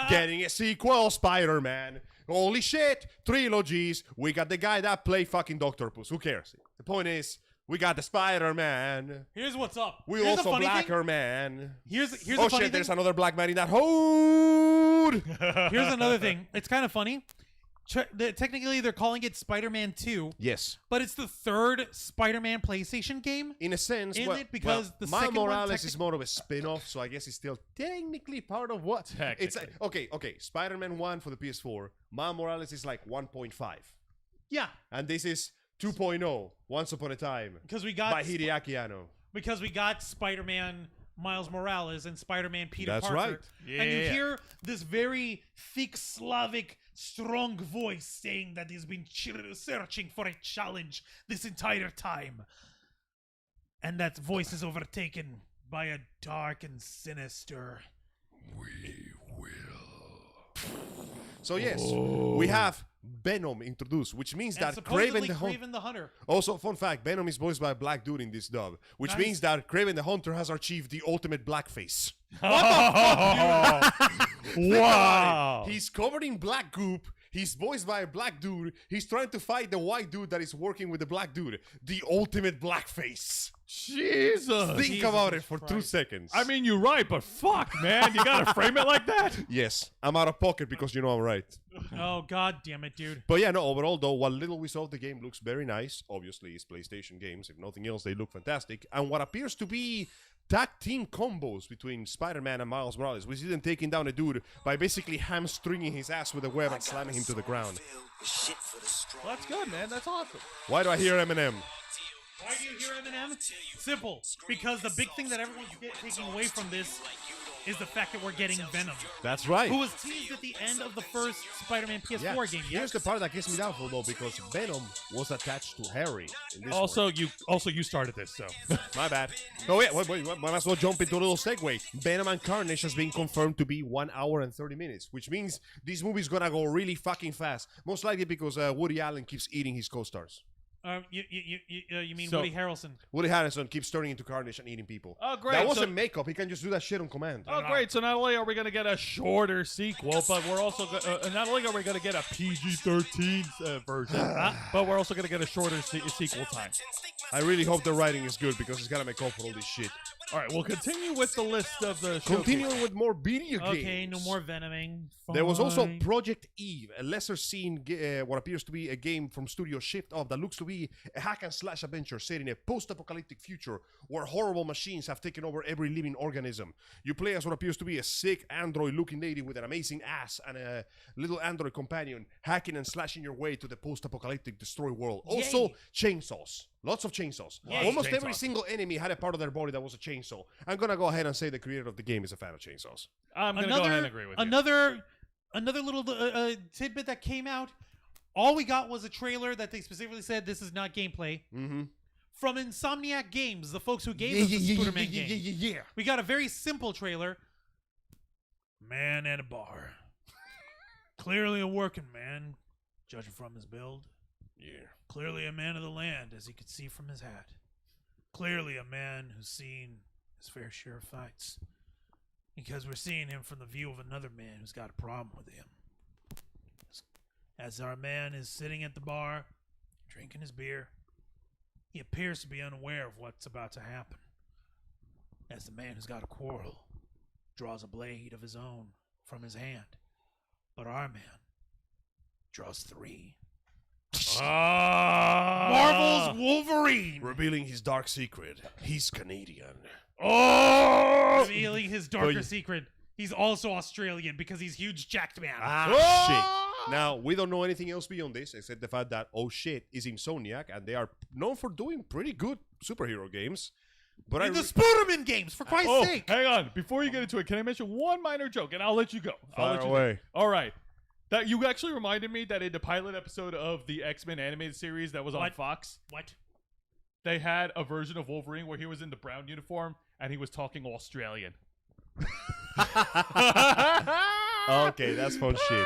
Getting a sequel, Spider-Man. Holy shit, trilogies. We got the guy that played fucking Dr. Octopus. Who cares? The point is, we got the Spider-Man. Here's what's up. We Here's also the funny Blacker thing. Man. Here's Oh the funny shit, thing. there's another black man in that hood. Here's another thing. It's kind of funny. Technically, they're calling it Spider-Man 2, Yes. but it's the third Spider-Man PlayStation game. In a sense, Isn't well, it? Because the Miles second one Morales is more of a spin-off, so I guess it's still technically part of what? It's Technically. okay. Spider-Man 1 for the PS4. Miles Morales is like 1.5. Yeah, And this is 2.0, Once Upon a Time, because we got by Hideaki Anno. Spider-Man Miles Morales and Spider-Man Peter That's Parker. right. And you Yeah. hear this very thick Slavic, strong voice saying that he's been searching for a challenge this entire time. And that voice is overtaken by a dark and sinister. So yes, we have Venom introduced, which means And that supposedly Kraven Kraven the Hunter. Also, fun fact, Venom is voiced by a black dude in this dub, which Nice. means that Kraven the Hunter has achieved the ultimate blackface. Wow. He's covered in black goop. He's voiced by a black dude. He's trying to fight the white dude that is working with the black dude. The ultimate blackface. Jesus. Think Jesus about it for 2 Christ. seconds. I mean, you're right, but fuck, man. You got to frame it like that? yes, I'm out of pocket because you know I'm right. Oh, god damn it, dude. But yeah, no, overall though, what little we saw of the game looks very nice. Obviously, it's PlayStation games. If nothing else, they look fantastic. And what appears to be tag team combos between Spider-Man and Miles Morales, which isn't taking down a dude by basically hamstringing his ass with a web and slamming him to the ground. Well, that's good, man. That's awesome. Why do I hear Eminem? Why do you hear Eminem? Simple. Because the big thing that everyone's taking away from this is the fact that we're getting Venom, That's right. who was teased at the end of the first Spider-Man PS4 game. Here's the part that gets me doubtful though, because Venom was attached to Harry in this Also, one. you started this, so. My bad. Oh yeah, wait, might as well jump into a little segue. Venom and Carnage has been confirmed to be 1 hour and 30 minutes, which means this movie's gonna go really fucking fast. Most likely because Woody Allen keeps eating his co-stars. You mean So- Woody Harrelson? Woody Harrelson keeps turning into Carnage and eating people. Oh, great. That So- wasn't makeup. He can just do that shit on command. Oh, great. So not only are we going to get a shorter sequel, but we're also not only are we going to get a PG-13 version, but we're also going to get a shorter sequel time. I really hope the writing is good because it's gonna make up for all this shit. All right, we'll continue with the list of the showcase. Continuing with more video games. Okay, no more Venoming. There was also Fine. Project Eve, a lesser seen, what appears to be a game from Studio Shift Up that looks to be a hack and slash adventure set in a post-apocalyptic future where horrible machines have taken over every living organism. You play as what appears to be a sick android-looking lady with an amazing ass and a little android companion hacking and slashing your way to the post-apocalyptic destroy world. Also, Yay. chainsaws. Lots of chainsaws. Yay. Almost every Chainsaws. single enemy had a part of their body that was a chainsaw. I'm gonna go ahead and say the creator of the game is a fan of chainsaws. I'm going to go ahead and agree with you. Another little tidbit that came out. All we got was a trailer that they specifically said this is not gameplay. Mm-hmm. From Insomniac Games, the folks who gave us the Spider-Man game. We got a very simple trailer. Man at a bar. Clearly a working man, judging from his build. Yeah. Clearly a man of the land, as you could see from his hat. Clearly a man who's seen his fair share of fights. Because we're seeing him from the view of another man who's got a problem with him. As our man is sitting at the bar, drinking his beer, he appears to be unaware of what's about to happen. As the man who's got a quarrel draws a blade of his own from his hand. But our man draws 3. Marvel's Wolverine! Revealing his dark secret. He's Canadian. Revealing his darker you- secret. He's also Australian because he's huge jacked man. Shit. Now, we don't know anything else beyond this except the fact that, oh shit, is Insomniac, and they are known for doing pretty good superhero games. But In the Spider-Man games, for Christ's Oh, sake! hang on. Before you get into it, can I mention one minor joke, and I'll let you go. I'll let you away. All right. That you actually reminded me that in the pilot episode of the X-Men animated series that was on What? Fox, What? they had a version of Wolverine where he was in the brown uniform and he was talking Australian. Okay, that's fun shit.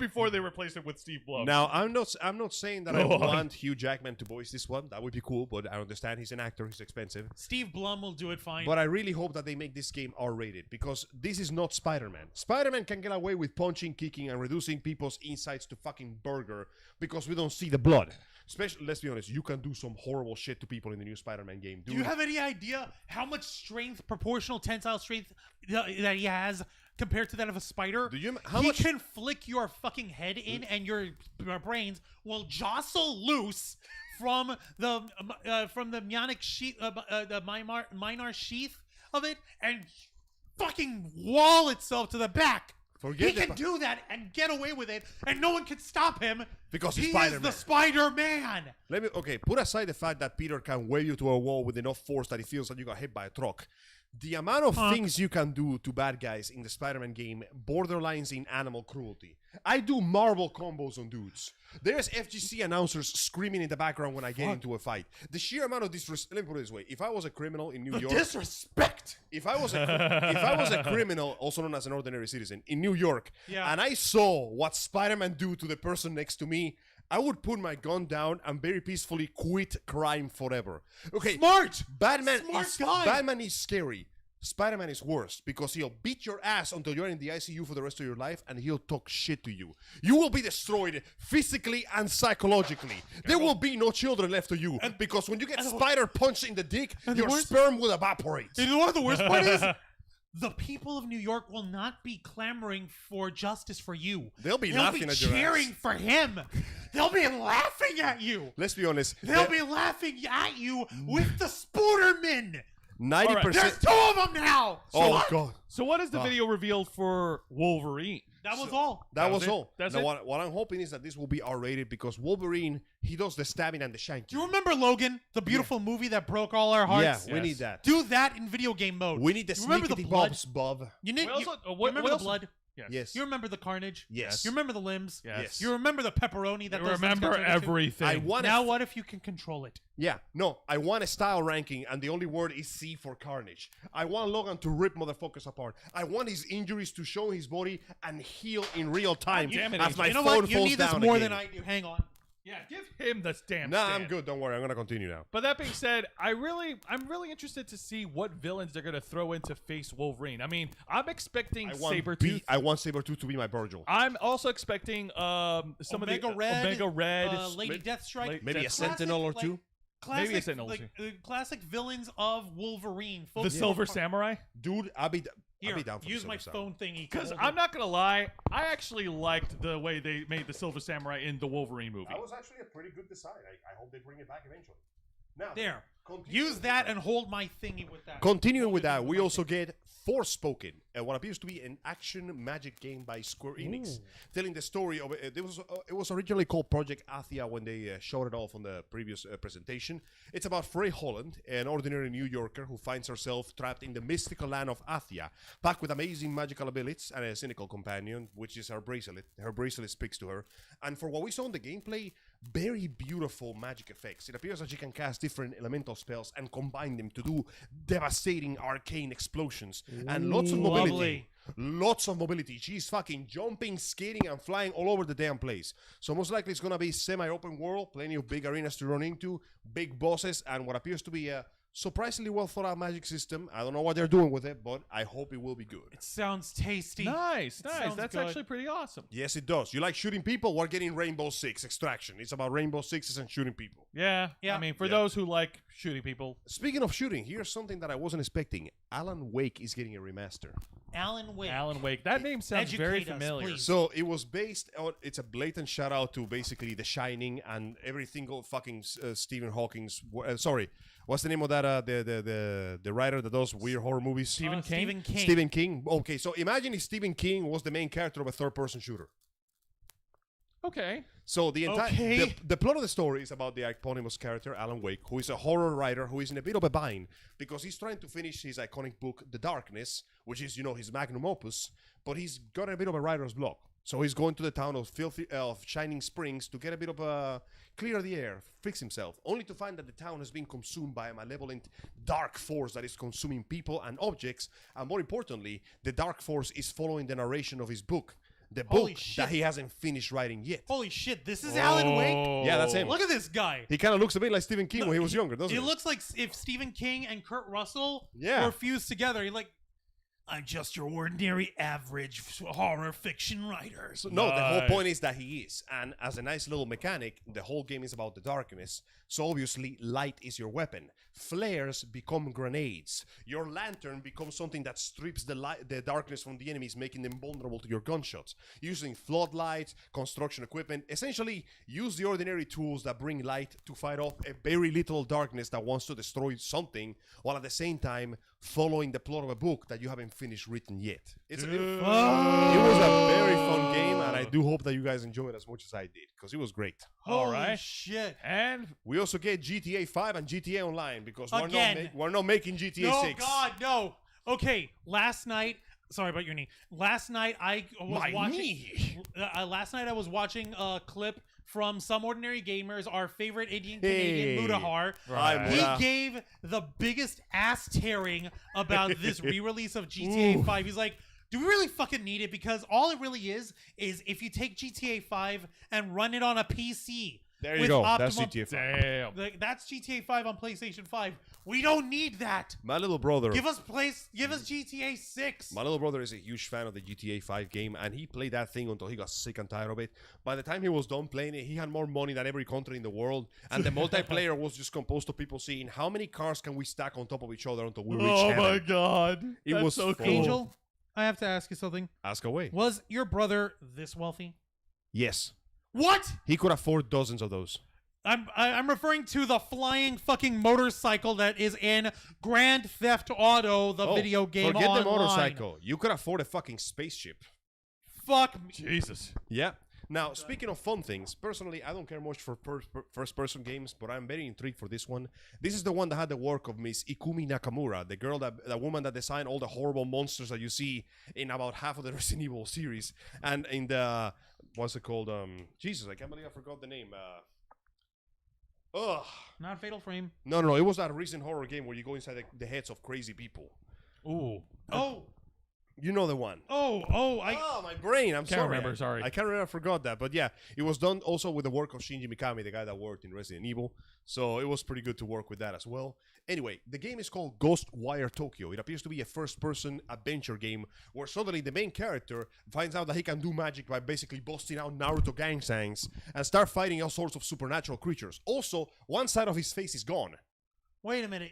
before they replaced it with Steve Blum. Now, I'm not saying that I Go on. want Hugh Jackman to voice this one. That would be cool, but I understand he's an actor. He's expensive. Steve Blum will do it fine. But I really hope that they make this game R-rated because this is not Spider-Man. Spider-Man can get away with punching, kicking, and reducing people's insides to fucking burger because we don't see the blood. Especially, let's be honest, you can do some horrible shit to people in the new Spider-Man game. Do you have any idea how much strength, proportional tensile strength that he has compared to that of a spider? Do you? He can flick your fucking head in, and your brains will jostle loose from the Mjonic sheath, the Minar sheath of it, and fucking wall itself to the back. He can do that and get away with it, and no one can stop him because he he's Spider-Man. is the Spider-Man. Put aside the fact that Peter can wave you to a wall with enough force that he feels that you got hit by a truck. The amount of things you can do to bad guys in the Spider-Man game borderlines in animal cruelty. I do Marvel combos on dudes. There's FGC announcers screaming in the background when I get into a fight. The sheer amount of disrespect. Let me put it this way: if I was a criminal in New York, disrespect. If I was a criminal, also known as an ordinary citizen in New York, and I saw what Spider-Man do to the person next to me, I would put my gun down and very peacefully quit crime forever. Okay, Smart Batman guy. is scary. Spider-Man is worse because he'll beat your ass until you're in the ICU for the rest of your life, and he'll talk shit to you. You will be destroyed physically and psychologically. There will be no children left to you because when you get spider punched in the dick, your sperm will evaporate. You know what the worst part is? The people of New York will not be clamoring for justice for you. They'll be laughing at your ass. cheering for him. They'll be laughing at you. Let's be honest. They'll be laughing at you with the Spoodermen. 90%. There's 2 of them now. God. So what is the video revealed for Wolverine? That was all. That was all. That's now, it? What I'm hoping is that this will be R-rated because Wolverine, he does the stabbing and the shanking. Do you remember Logan, the beautiful movie that broke all our hearts? Yeah, we need that. Do that in video game mode. We need the sneaky bobs, Bob. You need. We also- You remember the blood? Yes. You remember the carnage? Yes. You remember the limbs? Yes. You remember the pepperoni that You those things remember can turn into? everything. Now what if you can control it? Yeah, no, I want a style ranking, and the only word is C for Carnage. I want Logan to rip motherfuckers apart. I want his injuries to show his body and heal in real time damn it, as my You know phone what? You falls need this down more again. than I do. Hang on. Yeah, give him this damn Nah, stand. I'm good. Don't worry. I'm gonna continue now. But that being said, I'm really interested to see what villains they're gonna throw into face Wolverine. I mean, I'm expecting Sabretooth. I want Sabretooth to be my Virgil. I'm also expecting some Omega of the Red, Omega Red, Lady Deathstrike. Maybe a Sentinel or two. Classic, Maybe a Sentinel or classic villains of Wolverine. the Silver Samurai. Dude, I'll be Here, down for use the my Silver Samurai. phone thingy. Because I'm not gonna lie, I actually liked the way they made the Silver Samurai in the Wolverine movie. That was actually a pretty good design. I hope they bring it back eventually. Now, There. continue Use that and hold my thingy with that. Continuing with that, we also get Forspoken, what appears to be an action magic game by Square Enix, telling the story of it. It was originally called Project Athia when they showed it off on the previous presentation. It's about Freya Holland, an ordinary New Yorker who finds herself trapped in the mystical land of Athia, packed with amazing magical abilities and a cynical companion, which is her bracelet. Her bracelet speaks to her. And for what we saw in the gameplay, very beautiful magic effects. It appears that she can cast different elemental spells and combine them to do devastating arcane explosions. And lots of mobility. Lovely. Lots of mobility. She's fucking jumping, skating, and flying all over the damn place. So most likely it's gonna be semi-open world, plenty of big arenas to run into, big bosses, and what appears to be a surprisingly well thought out magic system. I don't know what they're doing with it, but I hope it will be good. It sounds tasty. Nice. Sounds That's good. actually pretty awesome. Yes, it does. You like shooting people? We're getting Rainbow Six Extraction. It's about Rainbow Sixes and shooting people. Yeah. Yeah. I mean, for those who like shooting people, Speaking of shooting, here's something that I wasn't expecting. Alan Wake is getting a remaster. Alan Wake. Alan Wake. That name sounds very Educate us, familiar. please. So it was based on. It's a blatant shout out to basically The Shining and every single fucking Stephen Hawking's. Sorry, what's the name of that? The writer that does weird horror movies. Stephen King? Stephen King. Stephen King. Okay, so imagine if Stephen King was the main character of a third-person shooter. Okay. So the entire Okay. the plot of the story is about the eponymous character Alan Wake, who is a horror writer who is in a bit of a bind because he's trying to finish his iconic book The Darkness, which is his magnum opus, but he's got a bit of a writer's block. So he's going to the town of Shining Springs to get a bit of a clear the air, fix himself, only to find that the town has been consumed by a malevolent dark force that is consuming people and objects, and more importantly, the dark force is following the narration of his book. the Holy book shit. that he hasn't finished writing yet. Holy shit, this is Alan Wake? Yeah, that's him. Look at this guy. He kind of looks a bit like Stephen King when he was younger, doesn't It he? looks like if Stephen King and Kurt Russell Yeah. were fused together. You're like, I'm just your ordinary, average horror fiction writer. So, no, the whole Nice. point is that he is. And as a nice little mechanic, the whole game is about the darkness. So obviously, light is your weapon. Flares become grenades. Your lantern becomes something that strips the darkness from the enemies, making them vulnerable to your gunshots. Using floodlights, construction equipment, essentially use the ordinary tools that bring light to fight off a very little darkness that wants to destroy something, while at the same time following the plot of a book that you haven't finished written yet. It was a very fun game, and I do hope that you guys enjoy it as much as I did, because it was great. All Holy right. shit. And We also get GTA 5 and GTA Online, because Again. we're not making GTA No, 6. God, no. Okay, last night, sorry about your knee. Last night I was My watching. knee. Last night I was watching a clip from Some Ordinary Gamers, our favorite Indian Canadian Hey. Mudahar. Hi, He Muda. gave the biggest ass tearing about this re-release of GTA 5. He's like, do we really fucking need it? Because all it really is if you take GTA 5 and run it on a PC. There you with go. That's optimal- GTA 5. damn. Like, that's GTA 5 on PlayStation 5. We don't need that. My little brother. Give us GTA 6. My little brother is a huge fan of the GTA 5 game, and he played that thing until he got sick and tired of it. By the time he was done playing it, he had more money than every country in the world, and the multiplayer was just composed of people seeing how many cars can we stack on top of each other until we reach Oh my heaven. god. It That's was so fun. cool. Angel, I have to ask you something. Ask away. Was your brother this wealthy? Yes. What? He could afford dozens of those. I'm referring to the flying fucking motorcycle that is in Grand Theft Auto, the video game Forget online. the motorcycle. You could afford a fucking spaceship. Fuck me. Jesus. Yeah. Now, speaking of fun things, personally, I don't care much for first-person games, but I'm very intrigued for this one. This is the one that had the work of Miss Ikumi Nakamura, the woman that designed all the horrible monsters that you see in about half of the Resident Evil series, and in the what's it called? Jesus, I can't believe I forgot the name. Ugh. Not Fatal Frame. No. It was that recent horror game where you go inside the heads of crazy people. Ooh. Oh, You know the one. I. My brain. I'm Can't sorry. remember, sorry. I can't remember. I forgot that. But yeah, it was done also with the work of Shinji Mikami, the guy that worked in Resident Evil. So it was pretty good to work with that as well. Anyway, the game is called Ghostwire Tokyo. It appears to be a first-person adventure game where suddenly the main character finds out that he can do magic by basically busting out Naruto gangsangs and start fighting all sorts of supernatural creatures. Also, one side of his face is gone. Wait a minute.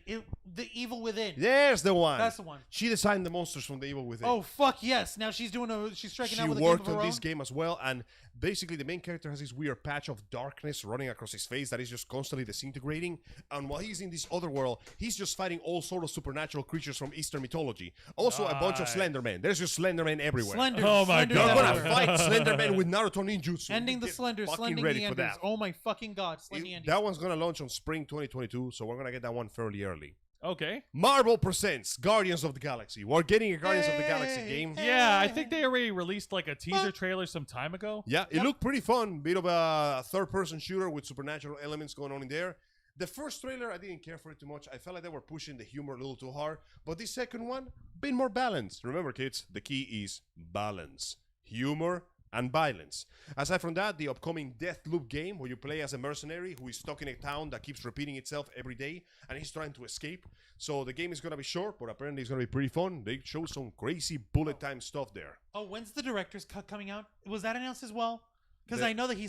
The Evil Within. There's the one. That's the one. She designed the monsters from the Evil Within. Oh fuck yes! Now she's striking She out with a worked game of on her this own? game as well, and basically the main character has this weird patch of darkness running across his face that is just constantly disintegrating. And while he's in this other world, he's just fighting all sort of supernatural creatures from Eastern mythology. Also, a bunch of Nice. Slendermen. There's just Slendermen everywhere. Slender. Oh my Slenders God. You're gonna everywhere. fight Slenderman with Naruto ninjutsu. Ending the Get Slenders. fucking Slending ready the for Enders. that. Oh my fucking god. Slending Enders. That one's gonna launch on spring 2022, so we're gonna get that one fairly early. Okay. Marvel presents Guardians of the Galaxy. We're getting a Guardians of the Galaxy Hey. game. Yeah, I think they already released like a teaser trailer some time ago. Yeah, it looked pretty fun. Bit of a third-person shooter with supernatural elements going on in there. The first trailer, I didn't care for it too much. I felt like they were pushing the humor a little too hard. But this second one, bit more balanced. Remember, kids, the key is balance. Humor and violence. Aside from that, the upcoming Deathloop game, where you play as a mercenary who is stuck in a town that keeps repeating itself every day, and he's trying to escape. So the game is going to be short, but apparently it's going to be pretty fun. They show some crazy bullet time stuff there. Oh, when's the director's cut coming out? Was that announced as well? Because The- I know that he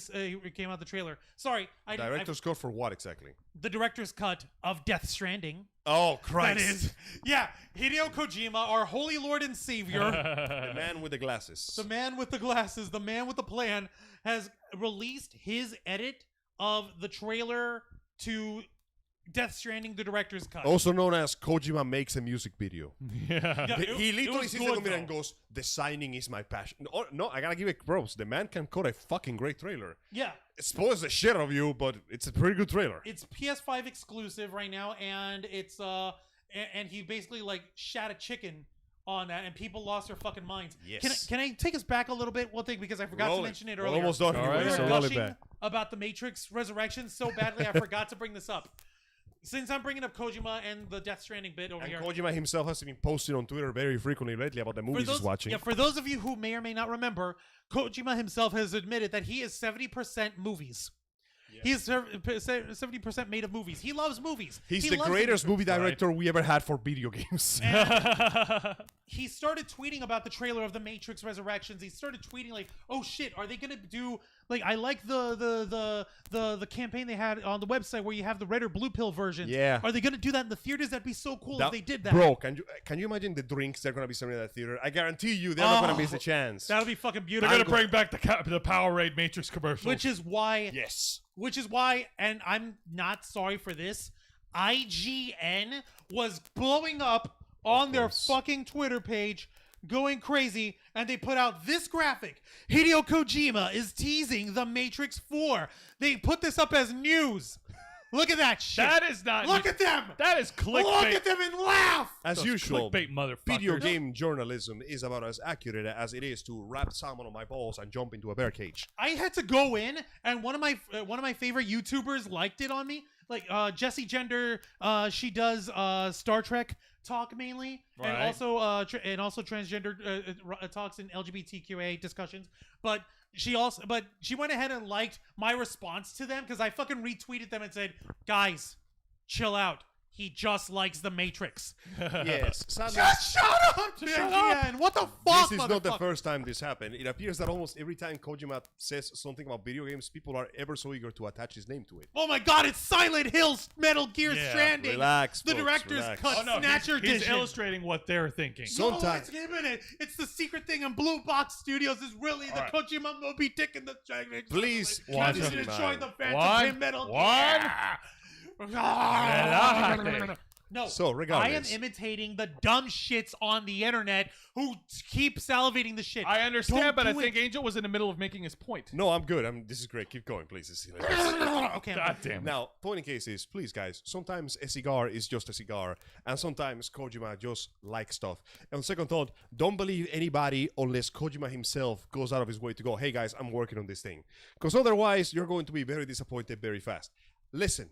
came out the trailer. Sorry, Director's cut for what exactly? the director's cut of Death Stranding. Oh, That Christ. is, yeah, Hideo Kojima, our holy lord and savior, The man with the glasses. the man with the glasses, the man with the plan, has released his edit of the trailer to Death Stranding, the director's cut. Also known as Kojima makes a music video. Yeah. Yeah, He it literally was sits in good, the computer and though. goes, "Designing is my passion." No, I gotta give it props. The man can cut a fucking great trailer. Yeah, It spoils the shit out of you, but it's a pretty good trailer. it's PS5 exclusive right now, and it's and he basically like shat a chicken on that, and people lost their fucking minds. Yes. Can I take us back a little bit? One thing, because I forgot Roll to it. mention it We're earlier. almost done All here, right. We so were roll it gushing back. about the Matrix Resurrection so badly, I forgot to bring this up. since I'm bringing up Kojima and the Death Stranding bit over And here. Kojima himself has been posting on Twitter very frequently lately about the movies he's watching. Yeah, for those of you who may or may not remember, Kojima himself has admitted that he is 70% movies. He is 70% made of movies. He loves movies. He's He the loves greatest it. movie director we ever had for video games. He started tweeting about the trailer of The Matrix Resurrections. He started tweeting like, "Oh shit, are they gonna do like I like the campaign they had on the website where you have the red or blue pill versions. Yeah. Are they gonna do that in the theaters? That'd be so cool if they did that, Bro, can you imagine the drinks they're gonna be serving at that theater? I guarantee you they're not gonna miss a chance. That'll be fucking They're beautiful. gonna bring back the Powerade Matrix commercials. Which is why Yes. Which is why, and I'm not sorry for this, IGN was blowing up on their fucking Twitter page, going crazy, and they put out this graphic. Hideo Kojima is teasing The Matrix 4. They put this up as news. Look at that shit. That is not. Look at them. That is clickbait. Look at them and laugh. As Those usual, clickbait motherfuckers. video game journalism is about as accurate as it is to wrap salmon on my balls and jump into a bear cage. I had to go in, and one of my favorite YouTubers liked it on me. Like Jessie Gender, she does Star Trek talk mainly, and Right. also transgender talks in LGBTQA discussions. But she went ahead and liked my response to them because I fucking retweeted them and said, "Guys, chill out. He just likes The Matrix." Yes, sadly, Just shut up, IGN. What the fuck? this is not the motherfucker? first time this happened. It appears that almost every time Kojima says something about video games, people are ever so eager to attach his name to it. Oh my god, it's Silent Hill's Metal Gear Yeah, Stranding. relax, The folks, director's relax. cut Oh, no, Snatcher he's edition. illustrating what they're thinking. So- No, Sometimes- it's him in it. It's the secret thing, and Blue Box Studios is really the right. Kojima Moby Dick in the Dragon. Please Watch He's it. enjoying the Phantom One, Pain Metal one. Gear. No, So, regardless. I am imitating the dumb shits on the internet who keep salivating the shit. I understand, Don't but I do think it. Angel was in the middle of making his point. No, I'm good. This is great. Keep going, please. Okay, God damn it. Now, point in case is, please, guys, sometimes a cigar is just a cigar, and sometimes Kojima just likes stuff. And on second thought, don't believe anybody unless Kojima himself goes out of his way to go, "Hey, guys, I'm working on this thing." Because otherwise, you're going to be very disappointed very fast. Listen,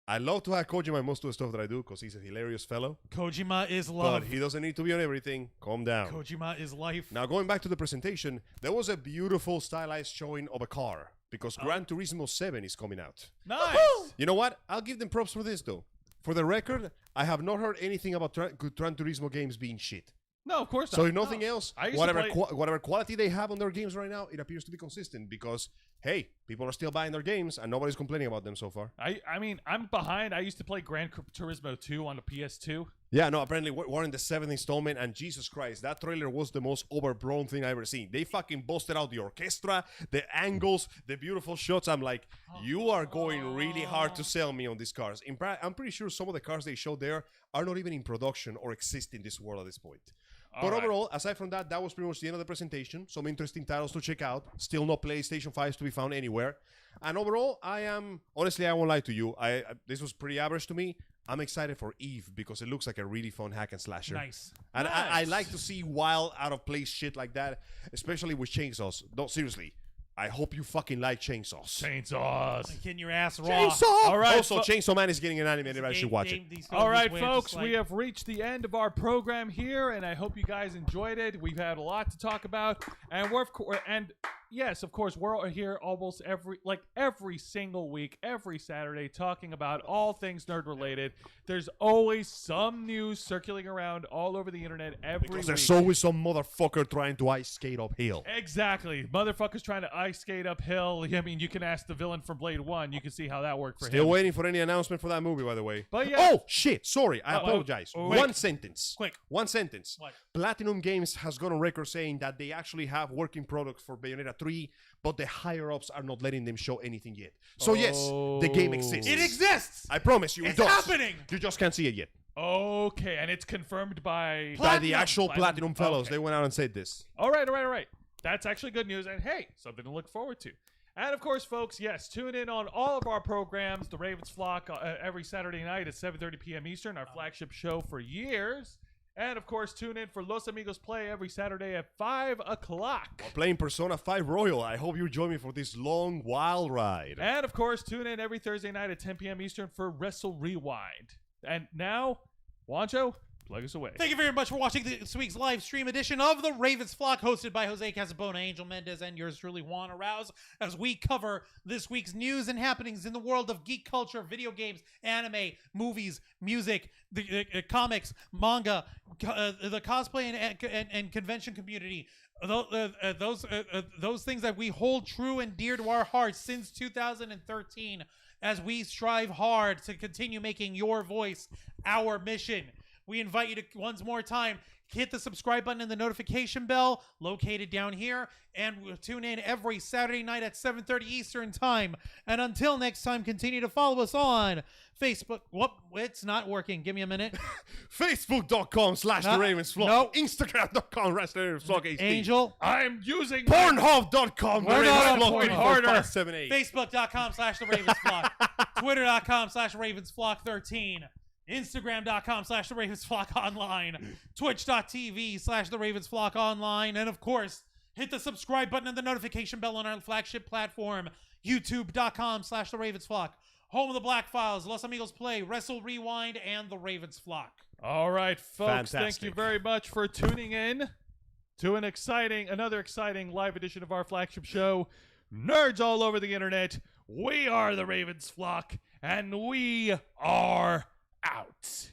I love to have Kojima in most of the stuff that I do because he's a hilarious fellow, Kojima is but love. he doesn't need to be on everything. Calm down. Kojima is life. Now, going back to the presentation, there was a beautiful stylized showing of a car because Gran Turismo 7 is coming out. Nice. You know what? I'll give them props for this, though. For the record, I have not heard anything about Gran Turismo games being shit. No, of course not. So if nothing No. else, I used to whatever play- whatever quality they have on their games right now, it appears to be consistent because, hey, people are still buying their games and nobody's complaining about them so far. I mean, I'm behind. I used to play Gran Turismo 2 on the PS2. Yeah, no, apparently we're in the 7th installment, and Jesus Christ, that trailer was the most overblown thing I've ever seen. They fucking busted out the orchestra, the angles, the beautiful shots. I'm like, you are going really hard to sell me on these cars. I'm pretty sure some of the cars they showed there are not even in production or exist in this world at this point. But right. overall, aside from that, that was pretty much the end of the presentation. Some interesting titles to check out. Still no PlayStation 5s to be found anywhere. And overall, honestly, I won't lie to you. This was pretty average to me. I'm excited for Eve because it looks like a really fun hack and slasher. Nice. And I Nice. like to see wild, out of place shit like that, especially with chainsaws. No, seriously. I hope you fucking like chainsaws. Chainsaws. Getting your ass raw. Chainsaw! All right, Also, Chainsaw Man is getting an animated. I should Game- watch game- it. these All films right, way, folks, just like- we have reached the end of our program here, and I hope you guys enjoyed it. We've had a lot to talk about, and yes, of course, we're here almost every single week, every Saturday, talking about all things nerd related. There's always some news circulating around all over the internet every Because week. there's always some motherfucker trying to ice skate uphill. Exactly. Motherfuckers trying to ice skate uphill. I mean, you can ask the villain from Blade 1. You can see how that worked for Still him. waiting for any announcement for that movie, by the way. But yeah. Oh, shit. Sorry. I Uh-oh. apologize. Quick. One sentence. Quick. One sentence. What? Platinum Games has gone on record saying that they actually have working products for Bayonetta 3, but the higher-ups are not letting them show anything yet. So yes, the game exists. It exists. I promise you, It's it does. happening. You just can't see it yet. Okay, and it's confirmed by... By the Platinum. actual Platinum fellows, Okay. they went out and said this. All right. That's actually good news, and hey, something to look forward to. And of course, folks, yes, tune in on all of our programs, The Ravens Flock, every Saturday night at 7:30 p.m. Eastern, our flagship show for years. And of course, tune in for Los Amigos Play every Saturday at 5 o'clock. While playing Persona 5 Royal, I hope you join me for this long, wild ride. And of course, tune in every Thursday night at 10 p.m. Eastern for Wrestle Rewind. And now, Juancho, plug us away. Thank you very much for watching this week's live stream edition of the Ravens Flock, hosted by Jose Casabona, Angel Mendez, and yours truly, Juan Arouse, as we cover this week's news and happenings in the world of geek culture, video games, anime, movies, music, the comics, manga, the cosplay and convention community. Those things that we hold true and dear to our hearts since 2013, as we strive hard to continue making your voice our mission. We invite you to, once more time, hit the subscribe button and the notification bell located down here, and we'll tune in every Saturday night at 7:30 Eastern time. And until next time, continue to follow us on Facebook. Whoop, it's not working. Give me a minute. Facebook.com/The Ravens Flock. No. Instagram.com/The Angel. I'm using Pornhub.com. We're not on Pornhub. Harder. Facebook.com/The Ravens Flock. Twitter.com/RavensFlock13. Instagram.com/The Ravens Flock Online, Twitch.tv/The Ravens Flock Online, and of course, hit the subscribe button and the notification bell on our flagship platform, YouTube.com/The Ravens Flock, home of the Black Files, Los Amigos Play, Wrestle Rewind, and The Ravens Flock. All right, folks, Fantastic. Thank you very much for tuning in to another exciting live edition of our flagship show, Nerds All Over the Internet. We are The Ravens Flock, and we are out.